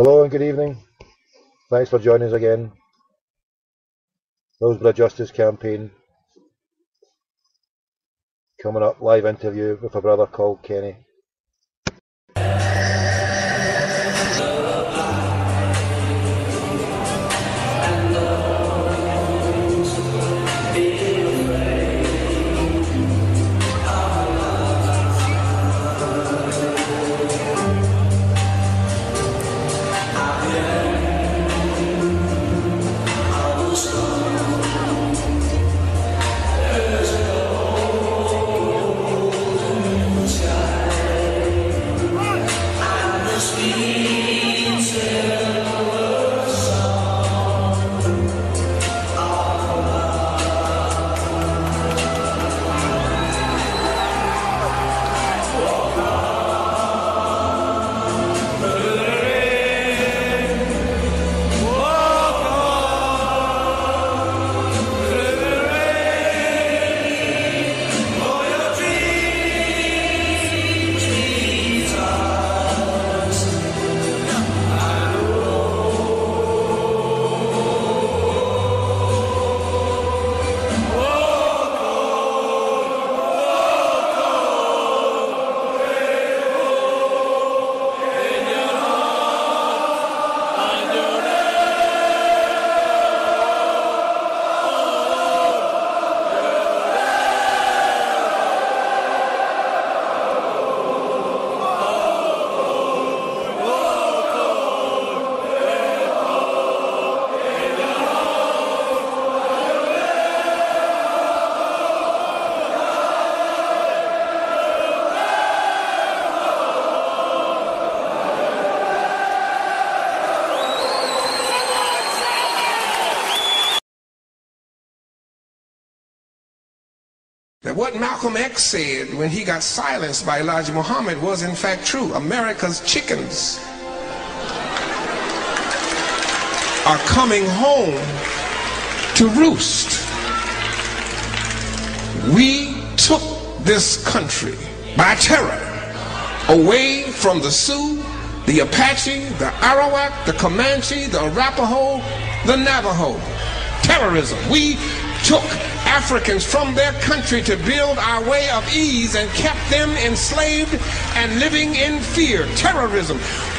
Hello and good evening. Thanks for joining us again. Roseborough Justice Campaign. Coming up, live interview with a brother called Kenny. That what Malcolm X said when he got silenced by Elijah Muhammad was in fact true. America's chickens are coming home to roost. We took this country by terror away from the Sioux, the Apache, the Arawak, the Comanche, the Arapaho, the Navajo. Terrorism. We took Africans from their country to build our way of ease and kept them enslaved and living in fear. Terrorism.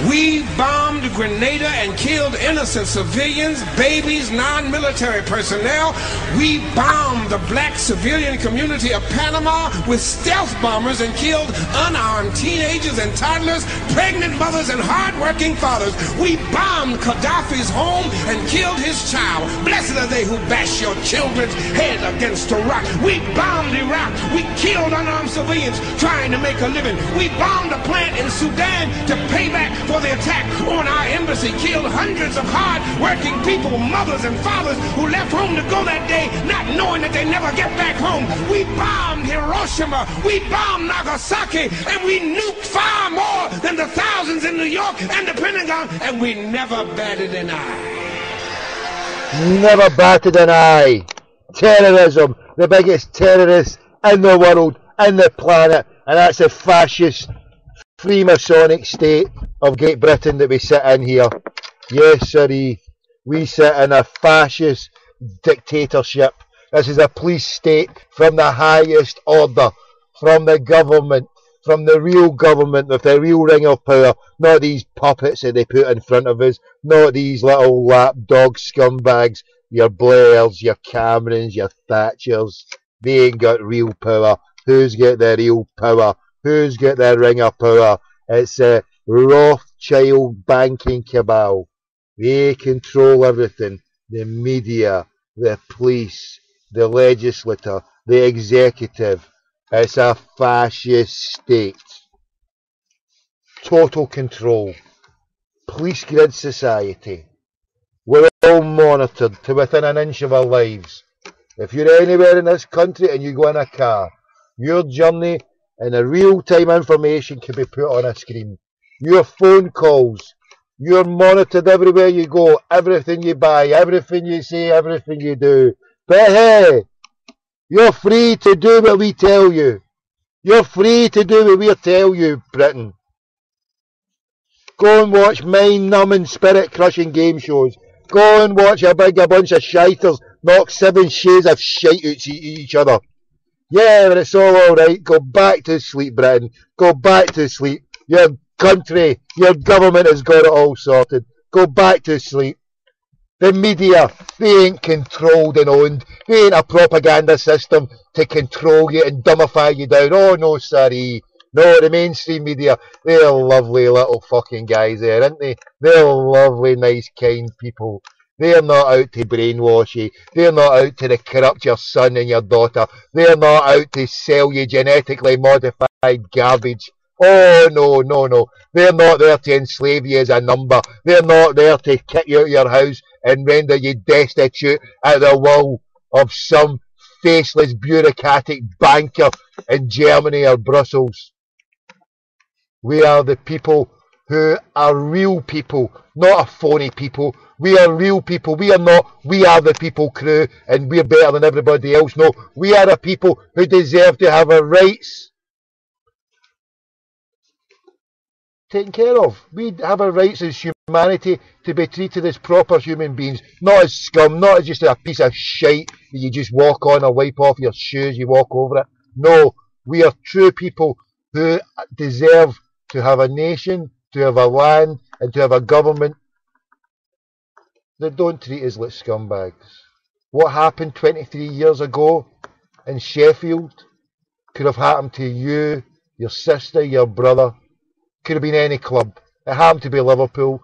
We bombed Grenada and killed innocent civilians, babies, non-military personnel. We bombed the black civilian community of Panama with stealth bombers and killed unarmed teenagers and toddlers, pregnant mothers and hard-working fathers. We bombed Gaddafi's home and killed his child. Blessed are they who bash your children's head against a rock. We bombed Iraq. We killed unarmed civilians trying to make a living. We bombed a plant in Sudan to pay back for the attack on our embassy. Killed hundreds of hard-working people, mothers and fathers who left home to go that day not knowing that they never get back home. We bombed Hiroshima. We bombed Nagasaki. And we nuked far more than the thousands in New York and the Pentagon. And we never batted an eye. Never batted an eye. Terrorism, the biggest terrorist in the world, in the planet, and that's the fascist Freemasonic state of Great Britain that we sit in here. Yes, sirree, we sit in a fascist dictatorship. This is a police state from the highest order, from the government, from the real government with the real ring of power, not these puppets that they put in front of us, not these little lapdog scumbags, your Blairs, your Camerons, your Thatchers. They ain't got real power. Who's got the real power? Who's got the ring of power? It's a Rothschild banking cabal. They control everything. The media, the police, the legislature, the executive. It's a fascist state. Total control. Police grid society. We're all monitored to within an inch of our lives. If you're anywhere in this country and you go in a car, your journey and the real-time information can be put on a screen. Your phone calls, you're monitored everywhere you go, everything you buy, everything you say, everything you do. But hey, you're free to do what we tell you. You're free to do what we tell you, Britain. Go and watch mind-numbing, spirit-crushing game shows. Go and watch a bunch of shiters knock 7 shades of shite out each other. Yeah, but it's all alright. Go back to sleep, Britain. Go back to sleep. Your country, your government has got it all sorted. Go back to sleep. The media, they ain't controlled and owned. They ain't a propaganda system to control you and dumbify you down. Oh, no, sorry. No, the mainstream media, they're lovely little fucking guys there, aren't they? They're lovely, nice, kind people. They're not out to brainwash you. They're not out to corrupt your son and your daughter. They're not out to sell you genetically modified garbage. Oh, no, no, no. They're not there to enslave you as a number. They're not there to kick you out of your house and render you destitute at the will of some faceless bureaucratic banker in Germany or Brussels. We are the people who are real people, not a phony people. We are real people. We are not, we are the people crew and we're better than everybody else. No, we are the people who deserve to have our rights taken care of. We have our rights as humanity to be treated as proper human beings, not as scum, not as just a piece of shite that you just walk on or wipe off your shoes, you walk over it. No, we are true people who deserve to have a nation, to have a land, and to have a government that don't treat us like scumbags. What happened 23 years ago in Sheffield could have happened to you, your sister, your brother. Could have been any club. It happened to be Liverpool.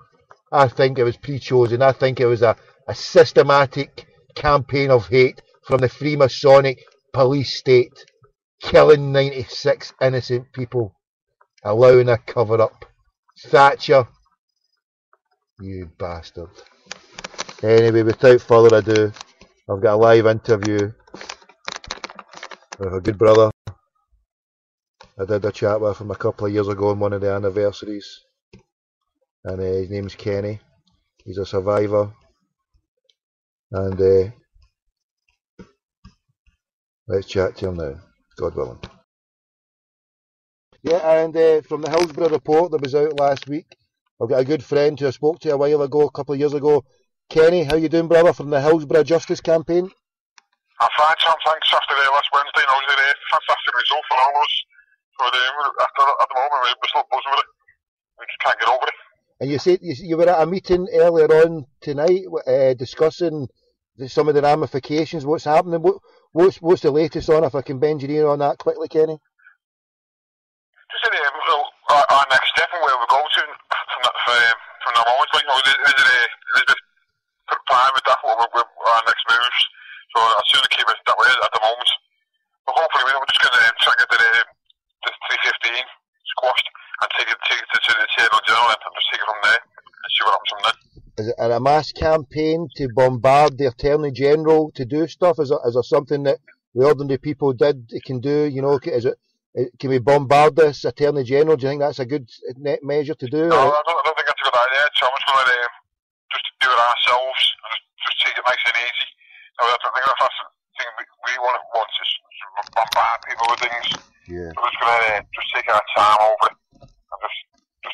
I think it was pre-chosen. I think it was a systematic campaign of hate from the Freemasonic police state, killing 96 innocent people, allowing a cover-up. Thatcher, you bastard. Anyway, without further ado, I've got a live interview with a good brother. I did a chat with him a couple of years ago on one of the anniversaries, and his name's Kenny. He's a survivor, and let's chat to him now, God willing. Yeah, and from the Hillsborough report that was out last week, I've got a good friend who I spoke to a couple of years ago. Kenny, how you doing, brother, from the Hillsborough Justice Campaign? I'm fine, Sam, thanks. After last Wednesday, I was there. Fantastic result for all of us. At the moment, we're still buzzing with it. We just can't get over it. And you said you were at a meeting earlier on tonight discussing some of the ramifications. What's happening? What's the latest on? If I can bend your ear on that quickly, Kenny. Just our next step and where we go to from now onwards. Like, is it fine with that? What our next moves? So I'd sooner keep it that way at the moment. But hopefully we're just going to try and get the 315 squashed and take it to the Attorney General and just take it from there and see what happens from there. Is it a mass campaign to bombard the Attorney General to do stuff? Is there something that the ordinary people can do? You know, can we bombard this Attorney General? Do you think that's a good measure to do? No, I don't think that's a good idea. So I'm just going to just do it ourselves and just take it nice and easy. I think that's the thing we want is bombard people with things. Yeah. So we're just going to just take our time over it and just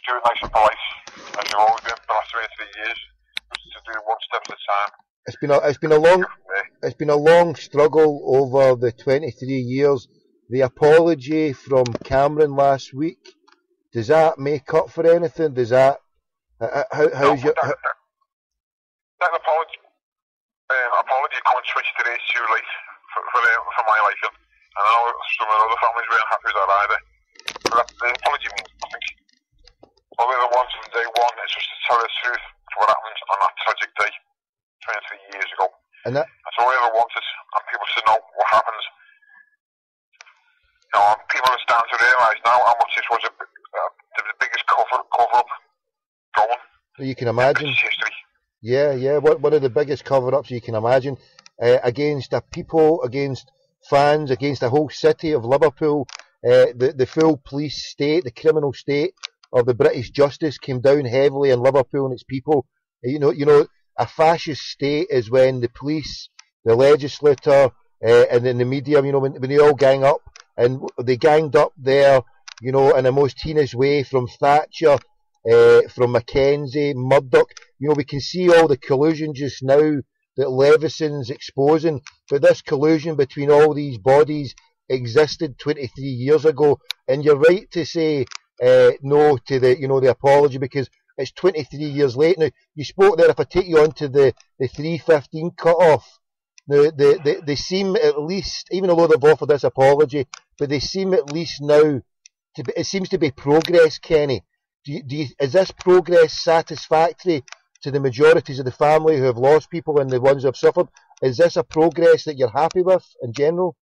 do it nice and polite, as you've always been for the last 23 years. Just to do one step at a time. It's been a long struggle over the 23 years. The apology from Cameron last week, does that make up for anything? Does that how's your that apology coming 23 days too late for my liking. And I know some of the other families weren't happy with that either. But the apology means nothing. All we ever wanted from day one is just to tell the truth of what happened on that tragic day 23 years ago. And that's all we ever wanted, and people should know what happened. You know, people are starting to realise now how much this was the biggest cover-up going. You can imagine. History. Yeah. One of the biggest cover-ups you can imagine against the people, against fans, against the whole city of Liverpool. The full police state, the criminal state of the British justice came down heavily on Liverpool and its people. You know, a fascist state is when the police, the legislature, and then the media, you know, when they all gang up, and they ganged up there, you know, in the most heinous way, from Thatcher from Mackenzie, Murdoch. You know, we can see all the collusion just now that Levison's exposing, but this collusion between all these bodies existed 23 years ago, and you're right to say no to the apology, because it's 23 years late now. You spoke there, if I take you on to the 315 cut-off, they seem, at least, even though they've offered this apology, but they seem at least now, it seems to be progress, Kenny. Is this progress satisfactory to the majorities of the family who have lost people and the ones who have suffered? Is this a progress that you're happy with in general?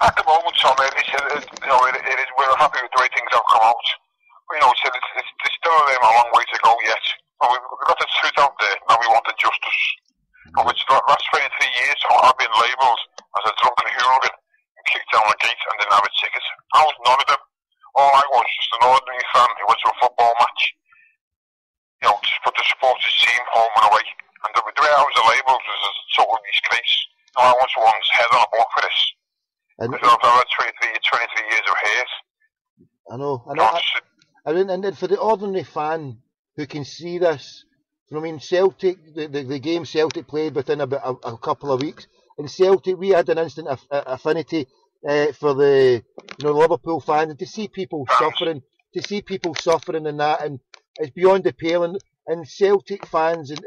At the moment, Tom, it is, we're happy with the way things have come out. There's still a long way to go yet. We've got the truth out there, now we want the justice. For which the last 23 years, I've been labelled as a drunken hooligan and kicked down a gate and didn't have a ticket. I was none of them. All I was just an ordinary fan who went to a football match. Just put the supporters team home and away. And the way I was labelled was a total disgrace. I want someone's head on a block for this. Because I've had 23 years of hate. I know. And for the ordinary fan who can see this, Celtic, the game Celtic played within about a couple of weeks, in Celtic we had an instant affinity for the Liverpool fans, and to see people suffering in that, and it's beyond the pale. And Celtic fans, and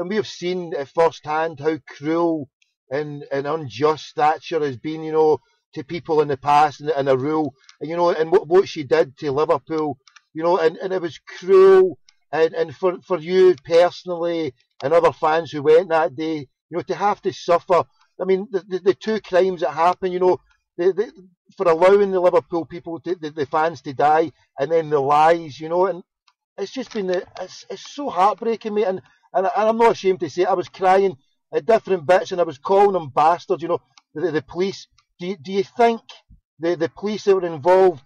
we have seen at first hand how cruel and unjust Thatcher has been, to people in the past, and a rule, and what she did to Liverpool, and it was cruel. And for you personally and other fans who went that day, to have to suffer. The two crimes that happened, for allowing the Liverpool people, the fans to die, and then the lies, and it's just been, it's so heartbreaking, mate. And I'm not ashamed to say it, I was crying at different bits, and I was calling them bastards, the police. Do you think the police that were involved,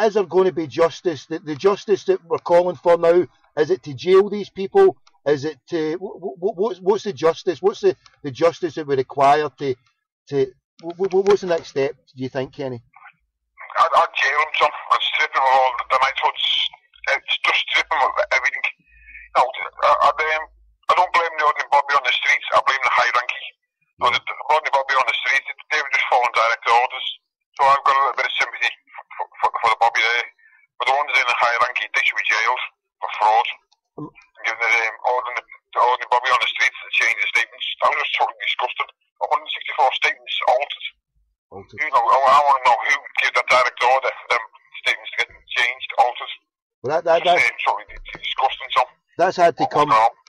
is there going to be justice? The justice that we're calling for now, is it to jail these people? Is it to what's the justice? What's the justice that we require to what's the next step? Do you think, Kenny? I'd jail them, Tom. I'd strip them of all the knighthoods. Just strip them of everything. I don't blame the ordinary Bobby on the streets. I blame the hierarchy. The ordinary Bobby on the streets, they were just following direct orders. So I've got a little bit of sympathy for the Bobby there. But the ones in the hierarchy, they should be jailed for fraud. Giving the ordinary Bobby on the streets to change the statements. I was just totally disgusted. 164 statements altered. I want to know who gave that direct order for them statements to get changed, altered. Well, that's totally disgusting, Tom.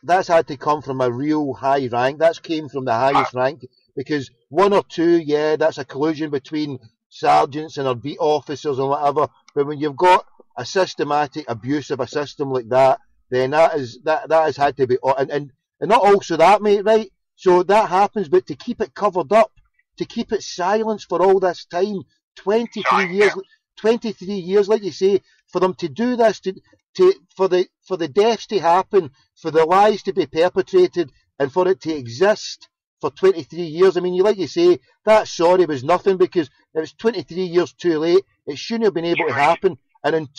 That's had to come from a real high rank. That came from the highest rank, because one or two, that's a collusion between sergeants and our beat officers and whatever. But when you've got a systematic abuse of a system like that, then that has had to be, and not also that, mate, right? So that happens, but to keep it covered up, to keep it silenced for all this time, 23 years, like you say, for them to do this, for the deaths to happen, for the lies to be perpetrated, and for it to exist for 23 years. Like you say, that sorry was nothing, because it was 23 years too late. It shouldn't have been able to happen. And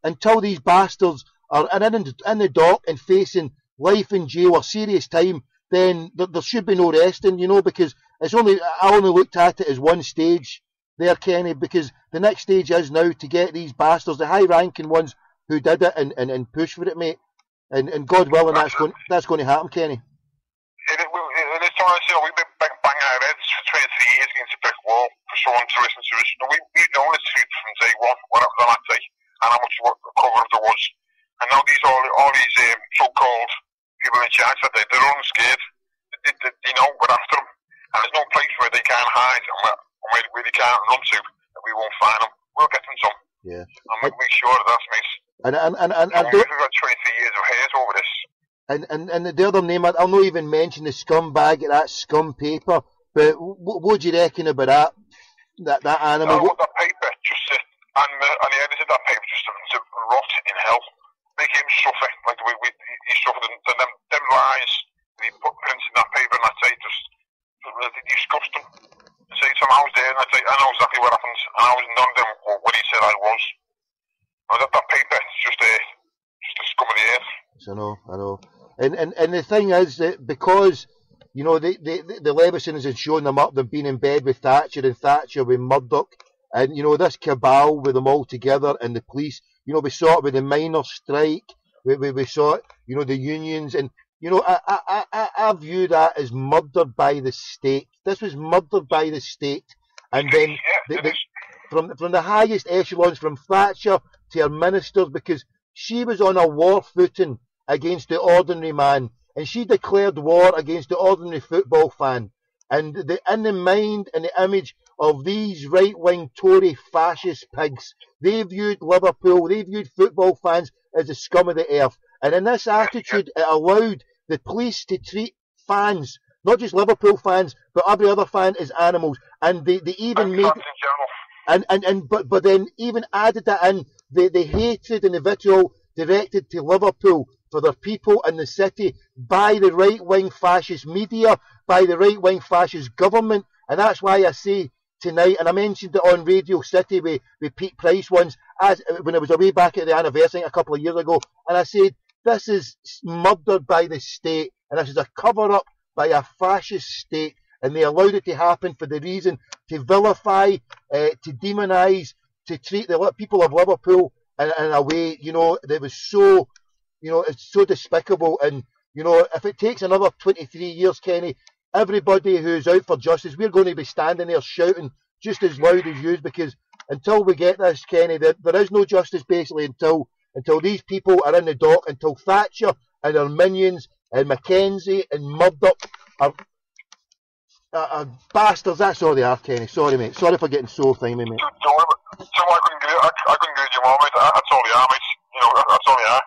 until these bastards are in the dock and facing life in jail or serious time, then there should be no resting, because I only looked at it as one stage there, Kenny, because the next stage is now to get these bastards, the high-ranking ones who did it, and push for it, mate. And God willing, that's going to happen, Kenny. It is, honestly, we've been banging our heads for 23 years against a brick wall for someone to listen to us. We've known the truth from day one, what happened on that day, and how much cover there was. And now all these so-called people in charge that day, they're all scared. They know we're after them. And there's no place where they can't hide and where they can't run to that we won't find them. We'll get them some. Yeah. And make sure that's mate. And we've got 23 years of hate over this. And the other name, I'll not even mention the scumbag at that scum paper, but what do you reckon about that animal? I want that paper just to, and the editor of that paper just to rot in hell. Make him suffer like the way he suffered, and them lies that he put prints in that paper, and that day just disgust him. Say to him, I was there, and I know exactly what happened, and I was none of them what he said I was. That paper is just I know. And the thing is that because, you know, the Levisons had shown them up, them being in bed with Thatcher and Thatcher with Murdoch, and, you know, this cabal with them all together and the police, you know, we saw it with the miners' strike, we saw it, you know, the unions, and, you know, I view that as murder by the state. This was murder by the state. And then from the highest echelons, from Thatcher to her ministers, because she was on a war footing against the ordinary man, and she declared war against the ordinary football fan. And in the mind and the image of these right-wing Tory fascist pigs, they viewed Liverpool, they viewed football fans as the scum of the earth. And in this attitude, it allowed the police to treat fans, not just Liverpool fans, but every other fan, as animals. And they even made, but then even added that in, the hatred and the vitriol directed to Liverpool for their people in the city by the right-wing fascist media, by the right-wing fascist government. And that's why I say tonight, and I mentioned it on Radio City with Pete Price once, when it was away back at the anniversary a couple of years ago, and I said, this is murdered by the state, and this is a cover-up by a fascist state, and they allowed it to happen for the reason to vilify, to demonise, to treat the people of Liverpool in a way, you know, that was so, you know, it's so despicable. And, you know, if it takes another 23 years, Kenny, everybody who's out for justice, we're going to be standing there shouting just as loud as you, because until we get this, Kenny, there is no justice basically until these people are in the dock, until Thatcher and her minions and Mackenzie and Murdoch are bastards. That's all they are, Kenny. Sorry, mate. Sorry for getting so timey, mate. So I couldn't agree with you more, mate. That's all they are, mate. You know, that's all they are.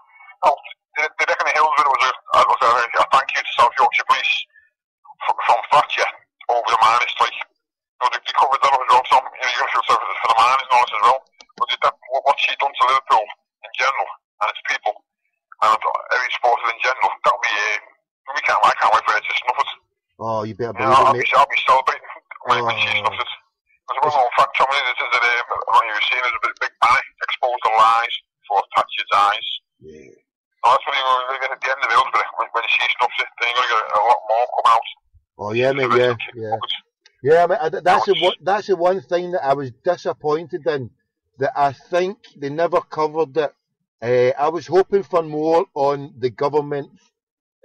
Oh, the Dick and the Hills video was a thank you to South Yorkshire Police from Thatcher over the miners' strike. You know, they covered that as well, Tom. You know, you got to feel sorry for the miners and all this as well. But what she done to Liverpool in general and its people and every supporter in general, that'll be I can't wait for her to snuff it. Oh, you better believe I'll it, mate. be celebrating when she snuffs it. There's a well-known fact, Tommy, that you've seen as a big banner, expose the lies for Thatcher's eyes. Yeah. So that's what you're going to get at the end of the Hillsborough. When she snuffs it, then you're going to get a lot more come out. Oh, yeah, mate, yeah. Yeah, mate, that's the one thing that I was disappointed in, that I think they never covered it. I was hoping for more on the government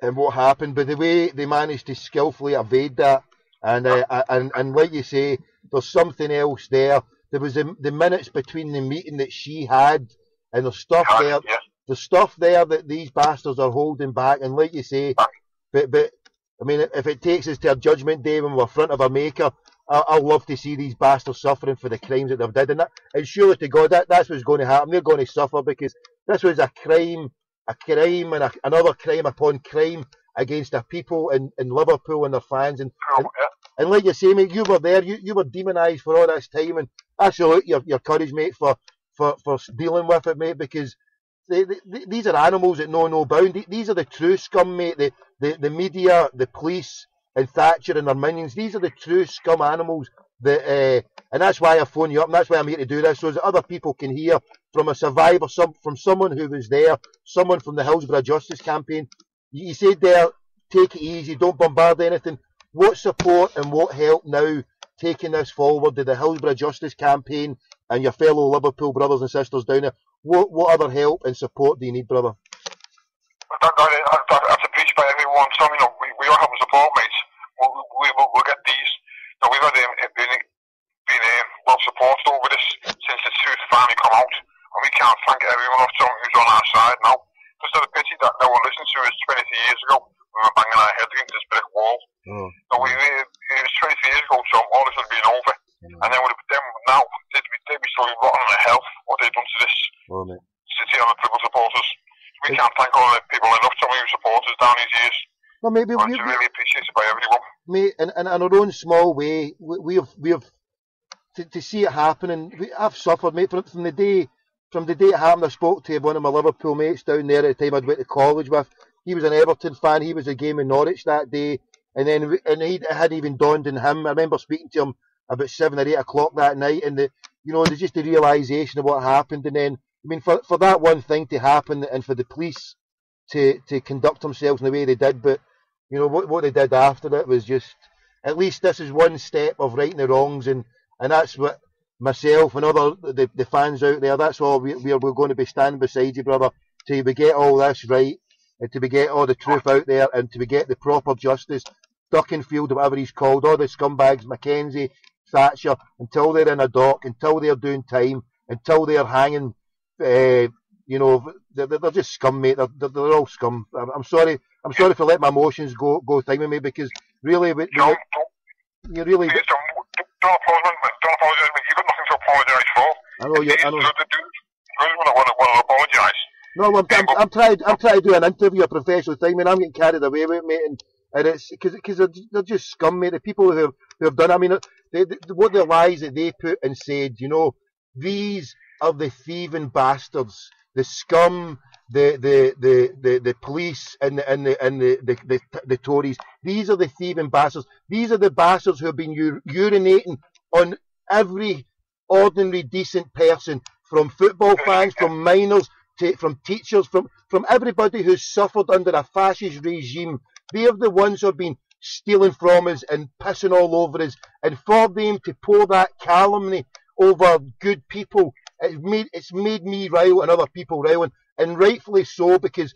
and what happened, but the way they managed to skillfully evade that, and like you say, there's something else there. There was the minutes between the meeting that she had, and there's stuff there. Yeah. There's stuff there that these bastards are holding back, and like you say, but I mean, if it takes us to a judgment day when we're in front of a maker, I'll love to see these bastards suffering for the crimes that they've done, and surely to God, that's what's going to happen. They're going to suffer, because this was a crime, and another crime upon crime against the people in Liverpool and their fans, and like you say, mate, you were there, you were demonised for all this time, and I salute your courage, mate, for dealing with it, mate, because these are animals that know no bound. These are the true scum, mate. The media, the police, and Thatcher and their minions. These are the true scum animals. And that's why I phone you up, and that's why I'm here to do this, so that other people can hear from a survivor, from someone who was there, someone from the Hillsborough Justice Campaign. You said there, take it easy, don't bombard anything. What support and what help now taking this forward to the Hillsborough Justice Campaign and your fellow Liverpool brothers and sisters down there? What other help and support do you need, brother? That's appreciated by everyone. So, you know, we all have support, mates. We'll get these. You know, we've had been well supported over this since the truth finally come out, and we can't thank everyone who's on our side now. Just a pity that no one listened to us 23 years ago when we were banging our heads against this brick wall. Oh. So it was 23 years ago, so all this would have been over. And then now, they'd be slowly rotting in health, what they've done to this city and the Liverpool supporters. We can't thank all the people enough to who support us down these years. Well, maybe it's really appreciated by everyone. Mate, in our own small way, we have to see it happening. I've suffered, mate, from the day it happened. I spoke to one of my Liverpool mates down there at the time I'd went to college with. He was an Everton fan. He was a game in Norwich that day, and it hadn't even dawned on him. I remember speaking to him about 7 or 8 o'clock that night, and there's just the realisation of what happened. And then, I mean, for that one thing to happen, and for the police to conduct themselves in the way they did. But you know what they did after it was just, at least this is one step of righting the wrongs, and that's what myself and other the fans out there, that's all we're going to be standing beside you, brother, till we get all this right, and till we get all the truth out there, and till we get the proper justice. Duckenfield, whatever he's called, all the scumbags, Mackenzie, Thatcher, until they're in a dock, until they're doing time, until they're hanging, you know, they're just scum, mate. They're all scum. I'm sorry for letting my emotions go time with me, because really, you really. Don't apologise, mate. You've got nothing to apologise for. I know. I really want to apologise. No, I'm trying to do an interview, a professional thing, and I'm getting carried away with it, mate, and it's because they're just scum, mate. The people who have done, I mean, what the lies that they put and said, you know, these are the thieving bastards, the scum, the police and the Tories. These are the thieving bastards. These are the bastards who have been urinating on every ordinary decent person, from football fans, from miners, from teachers, from everybody who's suffered under a fascist regime. They are the ones who have been stealing from us and pissing all over us, and for them to pour that calumny over good people, it's made me rile and other people rile, and rightfully so, because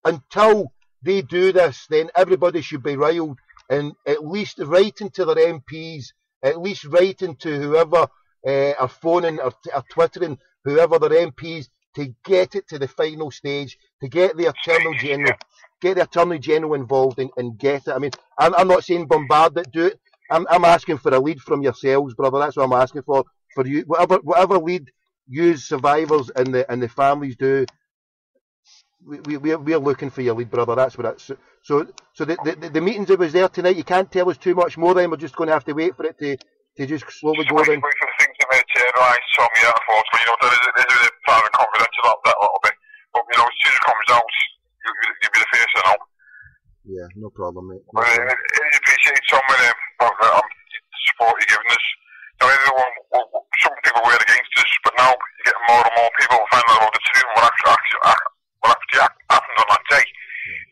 until they do this, then everybody should be riled, and at least writing to their MPs, at least writing to whoever are phoning or twittering whoever their MPs, to get it to the final stage, to get the Attorney General involved and get it. I mean, I'm not saying bombard it, do it. I'm asking for a lead from yourselves, brother. That's what I'm asking for you. Whatever lead you survivors and the families do, we're looking for your lead, brother. That's what it's. So the meetings that was there tonight, you can't tell us too much more. Then we're just going to have to wait for it to just slowly go in. Wait for the things to materialise, Tom. Yeah, unfortunately, you know, there is a part of confidence about that a little bit. But you know, as soon as it comes out, you'll be the first to know. Yeah, no problem, mate. No problem. I appreciate some of the support you're giving us. Now, some people were against us, but now you're getting more and more people finding out about the truth and what actually happened on that day.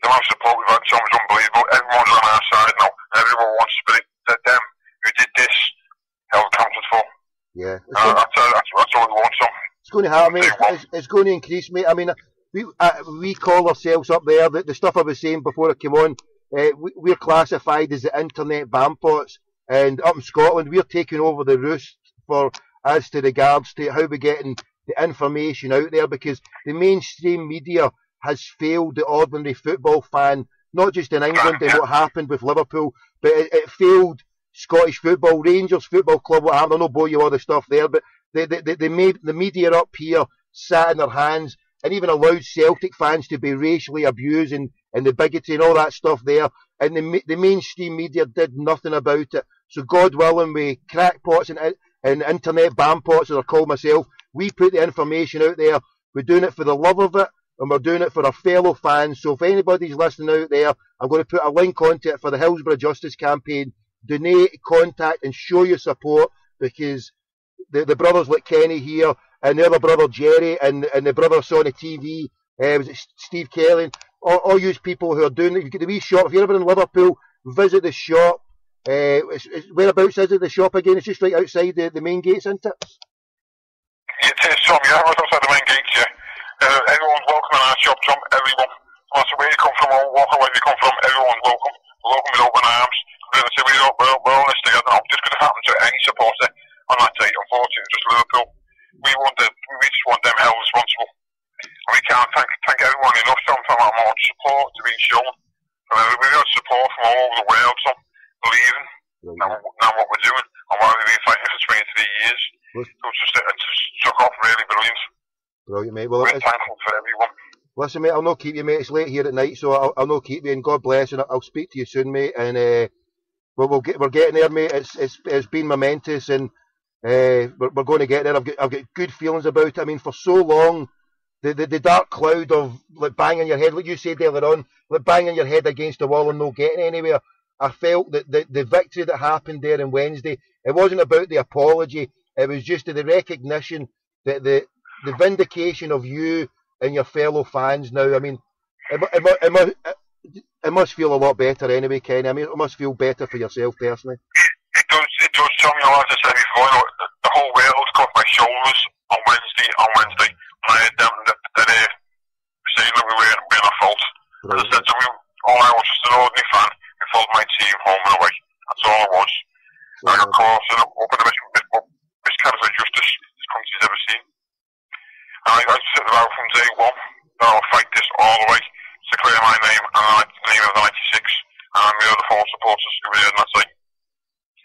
The amount of support we've had, Tom, is unbelievable. Everyone's on our side now, and everyone wants to be them who did this held accounted for. Yeah, that's all we want, Tom. It's going to happen, mate. It's going to increase, mate. I mean, we call ourselves up there, the stuff I was saying before I came on, we're classified as the internet bampots, and up in Scotland we're taking over the roost for as to regards to how we're getting the information out there, because the mainstream media has failed the ordinary football fan, not just in England and what happened with Liverpool, but it failed Scottish football, Rangers Football Club, what happened. I don't bore you all the stuff there, but they made the media up here sat in their hands and even allowed Celtic fans to be racially abused and the bigotry and all that stuff there. And the mainstream media did nothing about it. So God willing, we crackpots and internet bampots, as I call myself, we put the information out there. We're doing it for the love of it, and we're doing it for our fellow fans. So if anybody's listening out there, I'm going to put a link onto it for the Hillsborough Justice Campaign. Donate, contact, and show your support, because the brothers like Kenny here, and the other brother Jerry, and the brother saw on the TV, was it Steve Kelly, all you people who are doing it. You get the wee shop. If you're ever in Liverpool, visit the shop. Whereabouts is it, the shop again? It's just right outside the main gates, isn't it? It is, Tom, yeah, right outside the main gates, yeah. Everyone's welcome in our shop, Tom, everyone. No matter where you come from or what way you come from, everyone's welcome. We're welcome with open arms. We're all this together now. Just going to happen to any supporter on that day, unfortunately, just Liverpool. We just want them held responsible. And we can't thank everyone enough, Tom, for that much support to be shown. We've got support from all over the world, Tom, believing now what we're doing and why we've been fighting for 23 years. So it's just struck off really brilliant. Brilliant, mate. Well, we're thankful for everyone. Listen, mate, I'll not keep you, mate. It's late here at night, so I'll not keep you, and God bless, and I'll speak to you soon, mate. And we're getting there, mate. It's been momentous, and we're going to get there. I've got good feelings about it. I mean, for so long, the dark cloud of like banging your head, like you said earlier on, like banging your head against the wall and not getting anywhere. I felt that the victory that happened there on Wednesday, it wasn't about the apology. It was just the recognition that the vindication of you and your fellow fans now. I mean, It must feel a lot better anyway, Kenny. I mean, it must feel better for yourself personally. It does tell me, as I said before, the whole world got my shoulders on Wednesday, and I had them that saying that we weren't at fault. As I said to me, all I was just an ordinary fan who followed my team home and away. That's all I was. And of course, up in the miscarriage of justice this country's ever seen. And I said about from day one that I'll fight this all the way to clear my name and the name of the 96 and the other four supporters who were there on that side.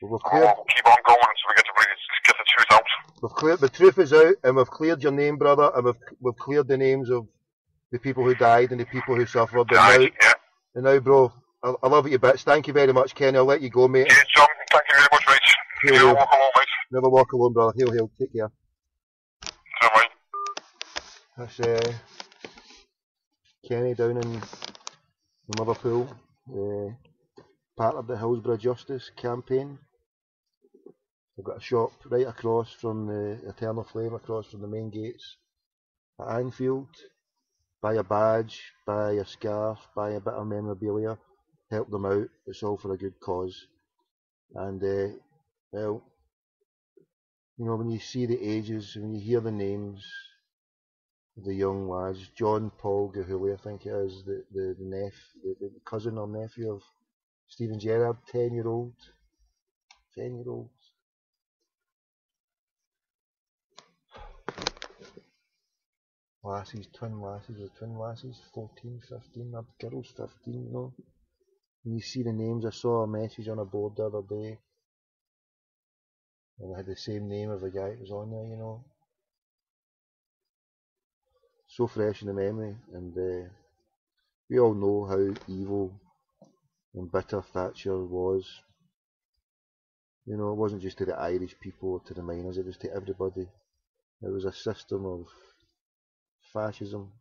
We'll keep on going until we get the truth out. The truth is out, and we've cleared your name, brother, and we've cleared the names of the people who died and the people who suffered. And now, bro, I love you bits. Thank you very much, Kenny. I'll let you go, mate. Yeah, John, thank you very much, mate. Never walk alone, mate. Never walk alone, brother. Hail, hail. Take care. So, mate. That's Kenny down in Liverpool, part of the Hillsborough Justice campaign. They've got a shop right across from the Eternal Flame, across from the main gates at Anfield. Buy a badge, buy a scarf, buy a bit of memorabilia, help them out. It's all for a good cause. And well, you know, when you see the ages, when you hear the names of the young lads, John Paul Gahuli, I think it is, the cousin or nephew of Steven Gerrard, 10-year-old. Lassies, twin lassies, 14, 15, that girl's 15, you know. And you see the names, I saw a message on a board the other day, and it had the same name of the guy that was on there, you know. So fresh in the memory, and we all know how evil and bitter Thatcher was. You know, it wasn't just to the Irish people or to the miners, it was to everybody. It was a system of fascism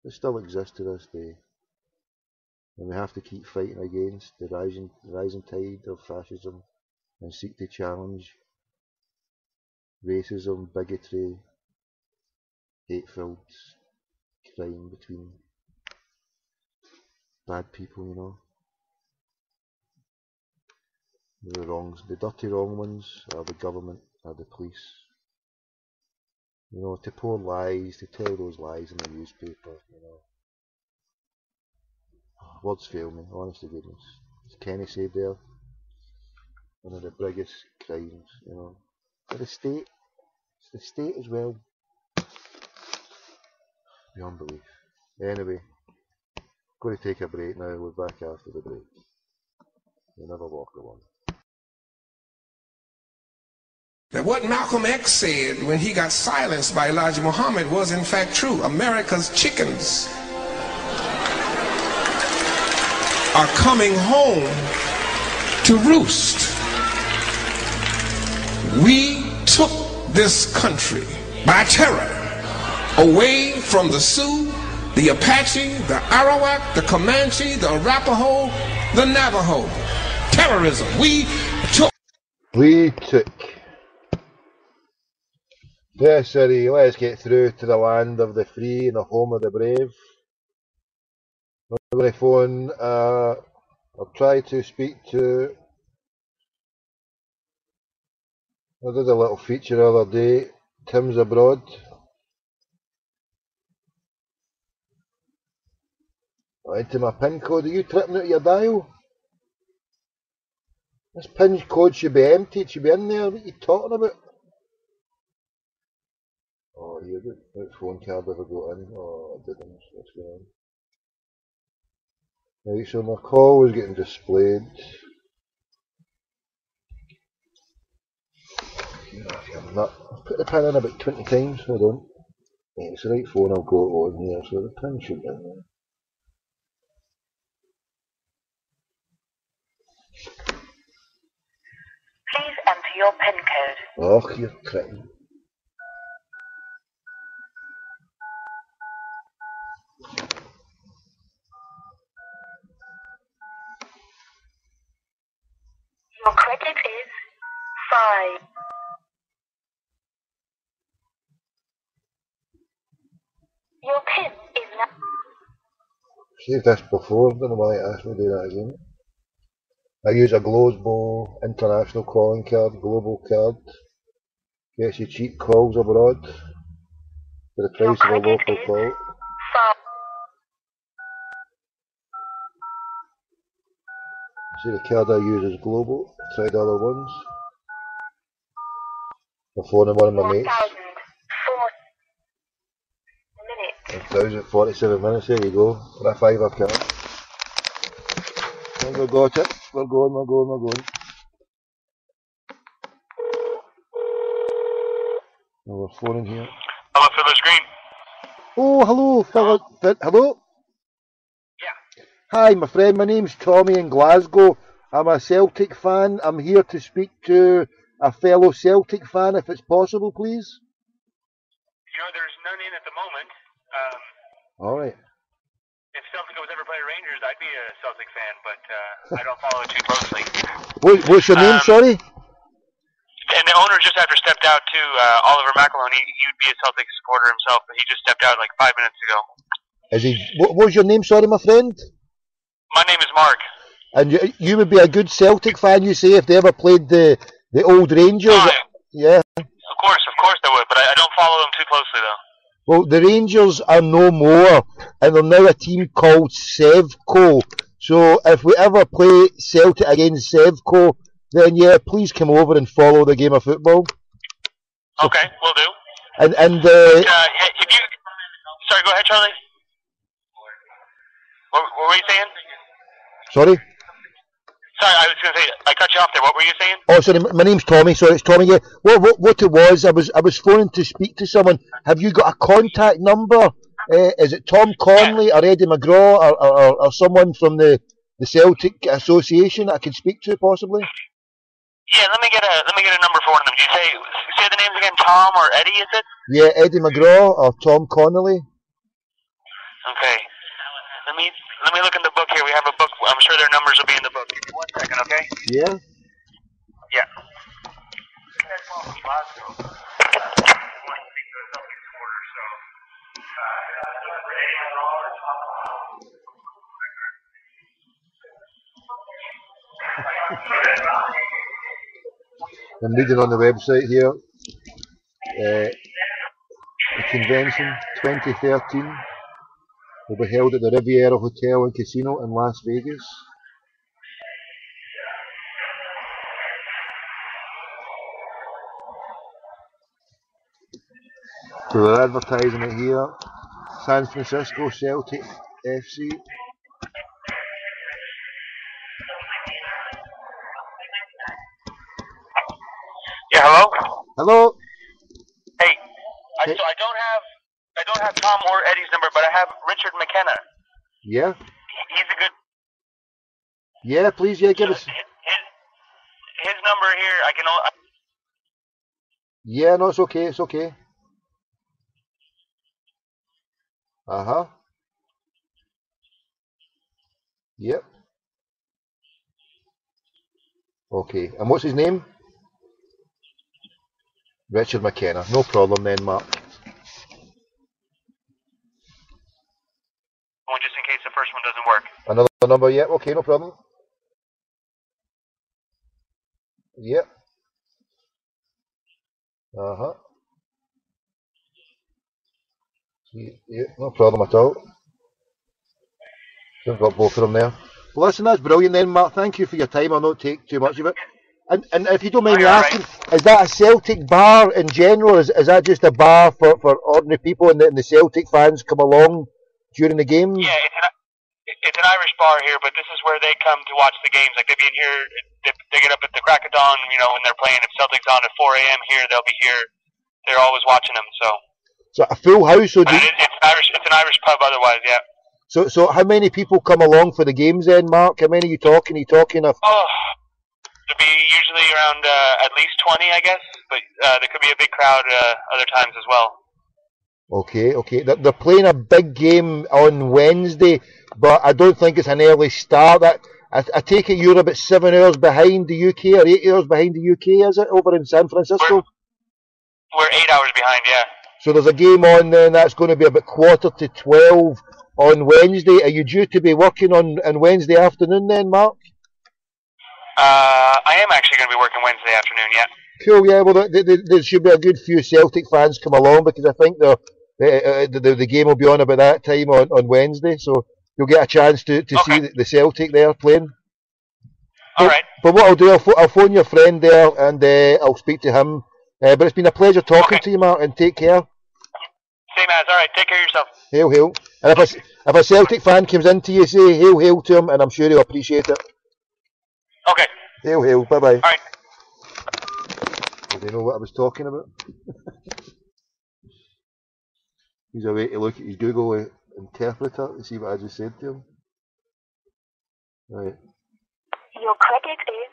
that still exists to this day, and we have to keep fighting against the rising tide of fascism and seek to challenge racism, bigotry, hate-filled crime between bad people, you know. The dirty wrong ones are the government, are the police. You know, to pour lies, to tell those lies in the newspaper, you know. Words fail me, honest to goodness. As Kenny said there, one of the biggest crimes, you know. But the state, it's the state as well. Beyond belief. Anyway, going to take a break now, we're back after the break. You'll never walk alone. That what Malcolm X said when he got silenced by Elijah Muhammad was in fact true. America's chickens are coming home to roost. We took this country by terror away from the Sioux, the Apache, the Arawak, the Comanche, the Arapaho, the Navajo. Terrorism. We took. Yes, Siri, let's get through to the land of the free and the home of the brave. I'm going to phone, I'll try to speak to, I did a little feature the other day, Tim's abroad. I enter my PIN code, are you tripping out of your dial? This PIN code should be empty, it should be in there, what are you talking about? Oh, here, what phone card have I got in? Oh, I didn't. What's going on? Right, so my call was getting displayed. I've put the pin in about 20 times, hold on. Yeah, it's the right phone, I'll go on here, so the pin should be in there. Please enter your PIN code. Oh, you're tripping. Your credit is 5. Your PIN is now. saved this before, don't know why it asked me to do that again. I use a Global International calling card, global card. Gets you cheap calls abroad for the price of a local call. See, the card I use is Global. Tried other ones. I'm phoning one of my mates. 1,047 minutes, there you go. For a fiver card. And we got it. We're going. And we're phoning here. Hello, Phyllis Green. Oh, hello, Philip. Hello? Yeah. Hi, my friend. My name's Tommy in Glasgow. I'm a Celtic fan. I'm here to speak to a fellow Celtic fan, if it's possible, please. There's none in at the moment. All right. If Celtic was ever playing Rangers, I'd be a Celtic fan, but I don't follow it too closely. What's your name, sorry? And the owner just after stepped out too, Oliver McElhone. He'd be a Celtic supporter himself, but he just stepped out like 5 minutes ago. Is he? What was your name, sorry, my friend? My name is Mark. And you would be a good Celtic fan, you say, if they ever played the old Rangers? Yeah. Of course they would, but I don't follow them too closely though. Well, the Rangers are no more, and they're now a team called Sevco. So if we ever play Celtic against Sevco, then yeah, please come over and follow the game of football. Okay, will do. And if you, sorry, go ahead, Charlie. What were you saying? Sorry? Sorry, I was going to say, I cut you off there. What were you saying? Oh, sorry, my name's Tommy. Sorry, it's Tommy. Yeah. What it was, I was phoning to speak to someone. Have you got a contact number? Is it Tom Conley or Eddie McGraw or someone from the Celtic Association that I can speak to possibly? Yeah, let me get a number for one of them. Did you say the names again? Tom or Eddie? Is it? Yeah, Eddie McGraw or Tom Connolly. Okay. Let me look in the book here. We have a book. I'm sure their numbers will be in the book. Give me 1 second, okay? Yeah. Yeah. I'm reading on the website here. The convention 2013 will be held at the Riviera Hotel and Casino in Las Vegas. So they're advertising it here. San Francisco Celtic FC. Yeah, hello? Hello. Hey, so I don't have Tom or Eddie's number, but I have Richard McKenna. Yeah. He's a good. Yeah, please. Yeah, give us. His number here. I can. Yeah, no, it's okay. It's okay. Yep. Okay. And what's his name? Richard McKenna. No problem then, Mark. One just in case the first one doesn't work. Another number? Yep. Okay, no problem. Yep. Yep, no problem at all. So I've got both of them there. Well, listen, that's brilliant then, Mark. Thank you for your time. I'll not take too much of it. And if you don't mind me asking, is that a Celtic bar in general? Is that just a bar for ordinary people and the Celtic fans come along during the games? Yeah, it's an Irish bar here, but this is where they come to watch the games. Like, they be in here, they get up at the crack of dawn, when they're playing. If Celtic's on at 4 a.m. here, they'll be here. They're always watching them, so. So a full house? So it's an Irish pub otherwise, yeah. So how many people come along for the games then, Mark? How many are you talking? Are you talking of? Oh, there'll be usually around at least 20, I guess. But there could be a big crowd other times as well. Okay. They're playing a big game on Wednesday, but I don't think it's an early start. I take it you're about 7 hours behind the UK, or 8 hours behind the UK, is it, over in San Francisco? We're 8 hours behind, yeah. So there's a game on then that's going to be about 11:45 on Wednesday. Are you due to be working on Wednesday afternoon then, Mark? I am actually going to be working Wednesday afternoon, yeah. Cool, yeah. Well, there should be a good few Celtic fans come along because I think the game will be on about that time on Wednesday, so you'll get a chance to see the Celtic there playing. All right. But what I'll do, I'll phone your friend there and I'll speak to him. But it's been a pleasure talking to you, Mark, and take care. Same as. All right, take care of yourself. Hail, hail. And if a Celtic fan comes into you, say hail, hail to him, and I'm sure he'll appreciate it. Okay. Hail, hail. Bye-bye. All right. Do you know what I was talking about? He's away to look at his Google interpreter to see what I just said to him. Right. Your credit is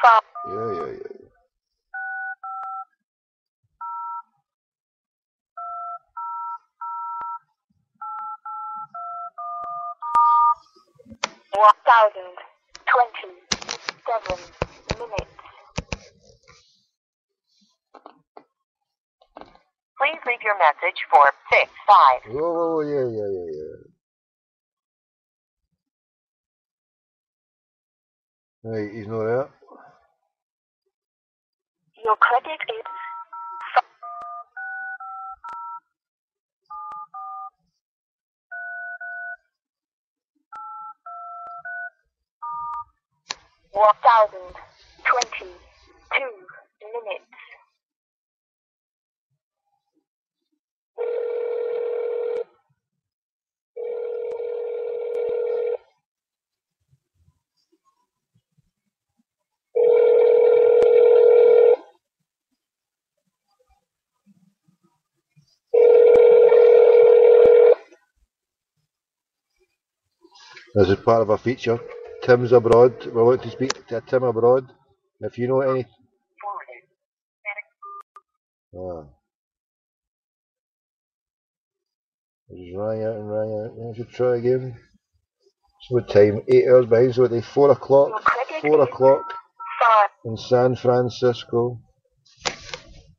5. Yeah. $1,027 minutes. Please leave your message for 65. Oh, yeah. Right, he's not there. Your credit is $1,022 minutes. This is part of a feature. Tim's abroad. We're looking to speak to Tim abroad. If you know any... Ah. Just rang out. I should try again. So what time? 8 hours behind, so it's 4 o'clock. 4 o'clock in San Francisco.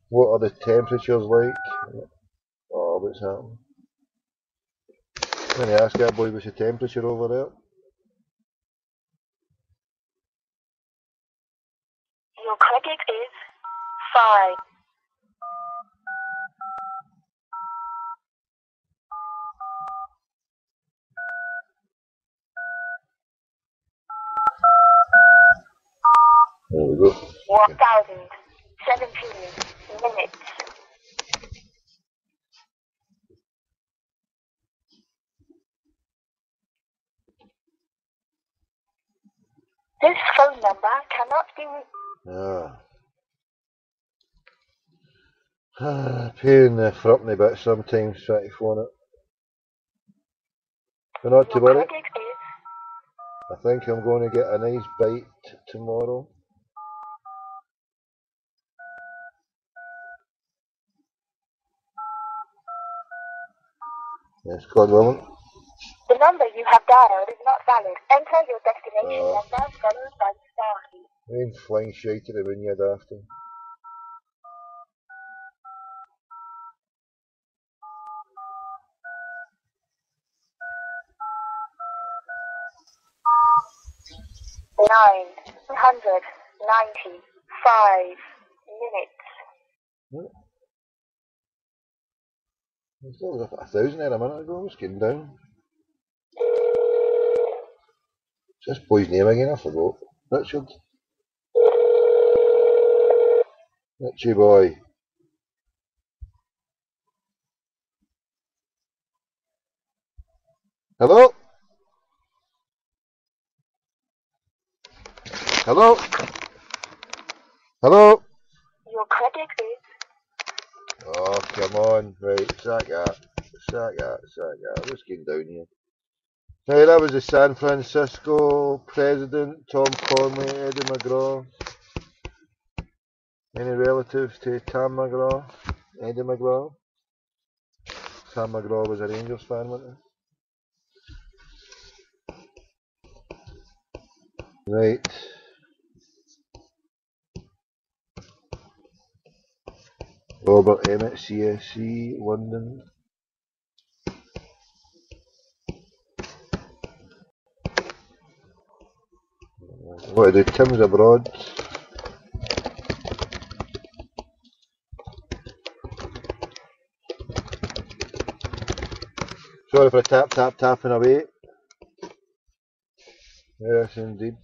What are the temperatures like? Oh, what's happening? I'm going to ask that boy what's the temperature over there. Your credit is 5. There we go. 1,017 minutes. This phone number cannot be reached. Pain in the front bit sometimes trying to phone it. But not to Your worry. credit is I think I'm going to get a nice bite tomorrow. Yes, God willing. The number you have dialed is not valid. Enter your destination number followed by the star key. I ain't flying shite at the moon yet after. $995 minutes. What? I thought it was up at 1,000 there a minute ago. It's getting down. What's this boy's name again? I forgot. Richard. Richie boy. Hello? Hello? Hello? Your credit is... Oh, come on. Right, sack that. What's getting down here? Right, that was the San Francisco president, Tom Conley, Eddie McGraw. Any relatives to Tam McGraw? Eddie McGraw? Tam McGraw was a Rangers fan, wasn't he? Right. Robert Emmett, CSC, London. What are the Tim's abroad? Sorry for the tapping away. Yes, indeed.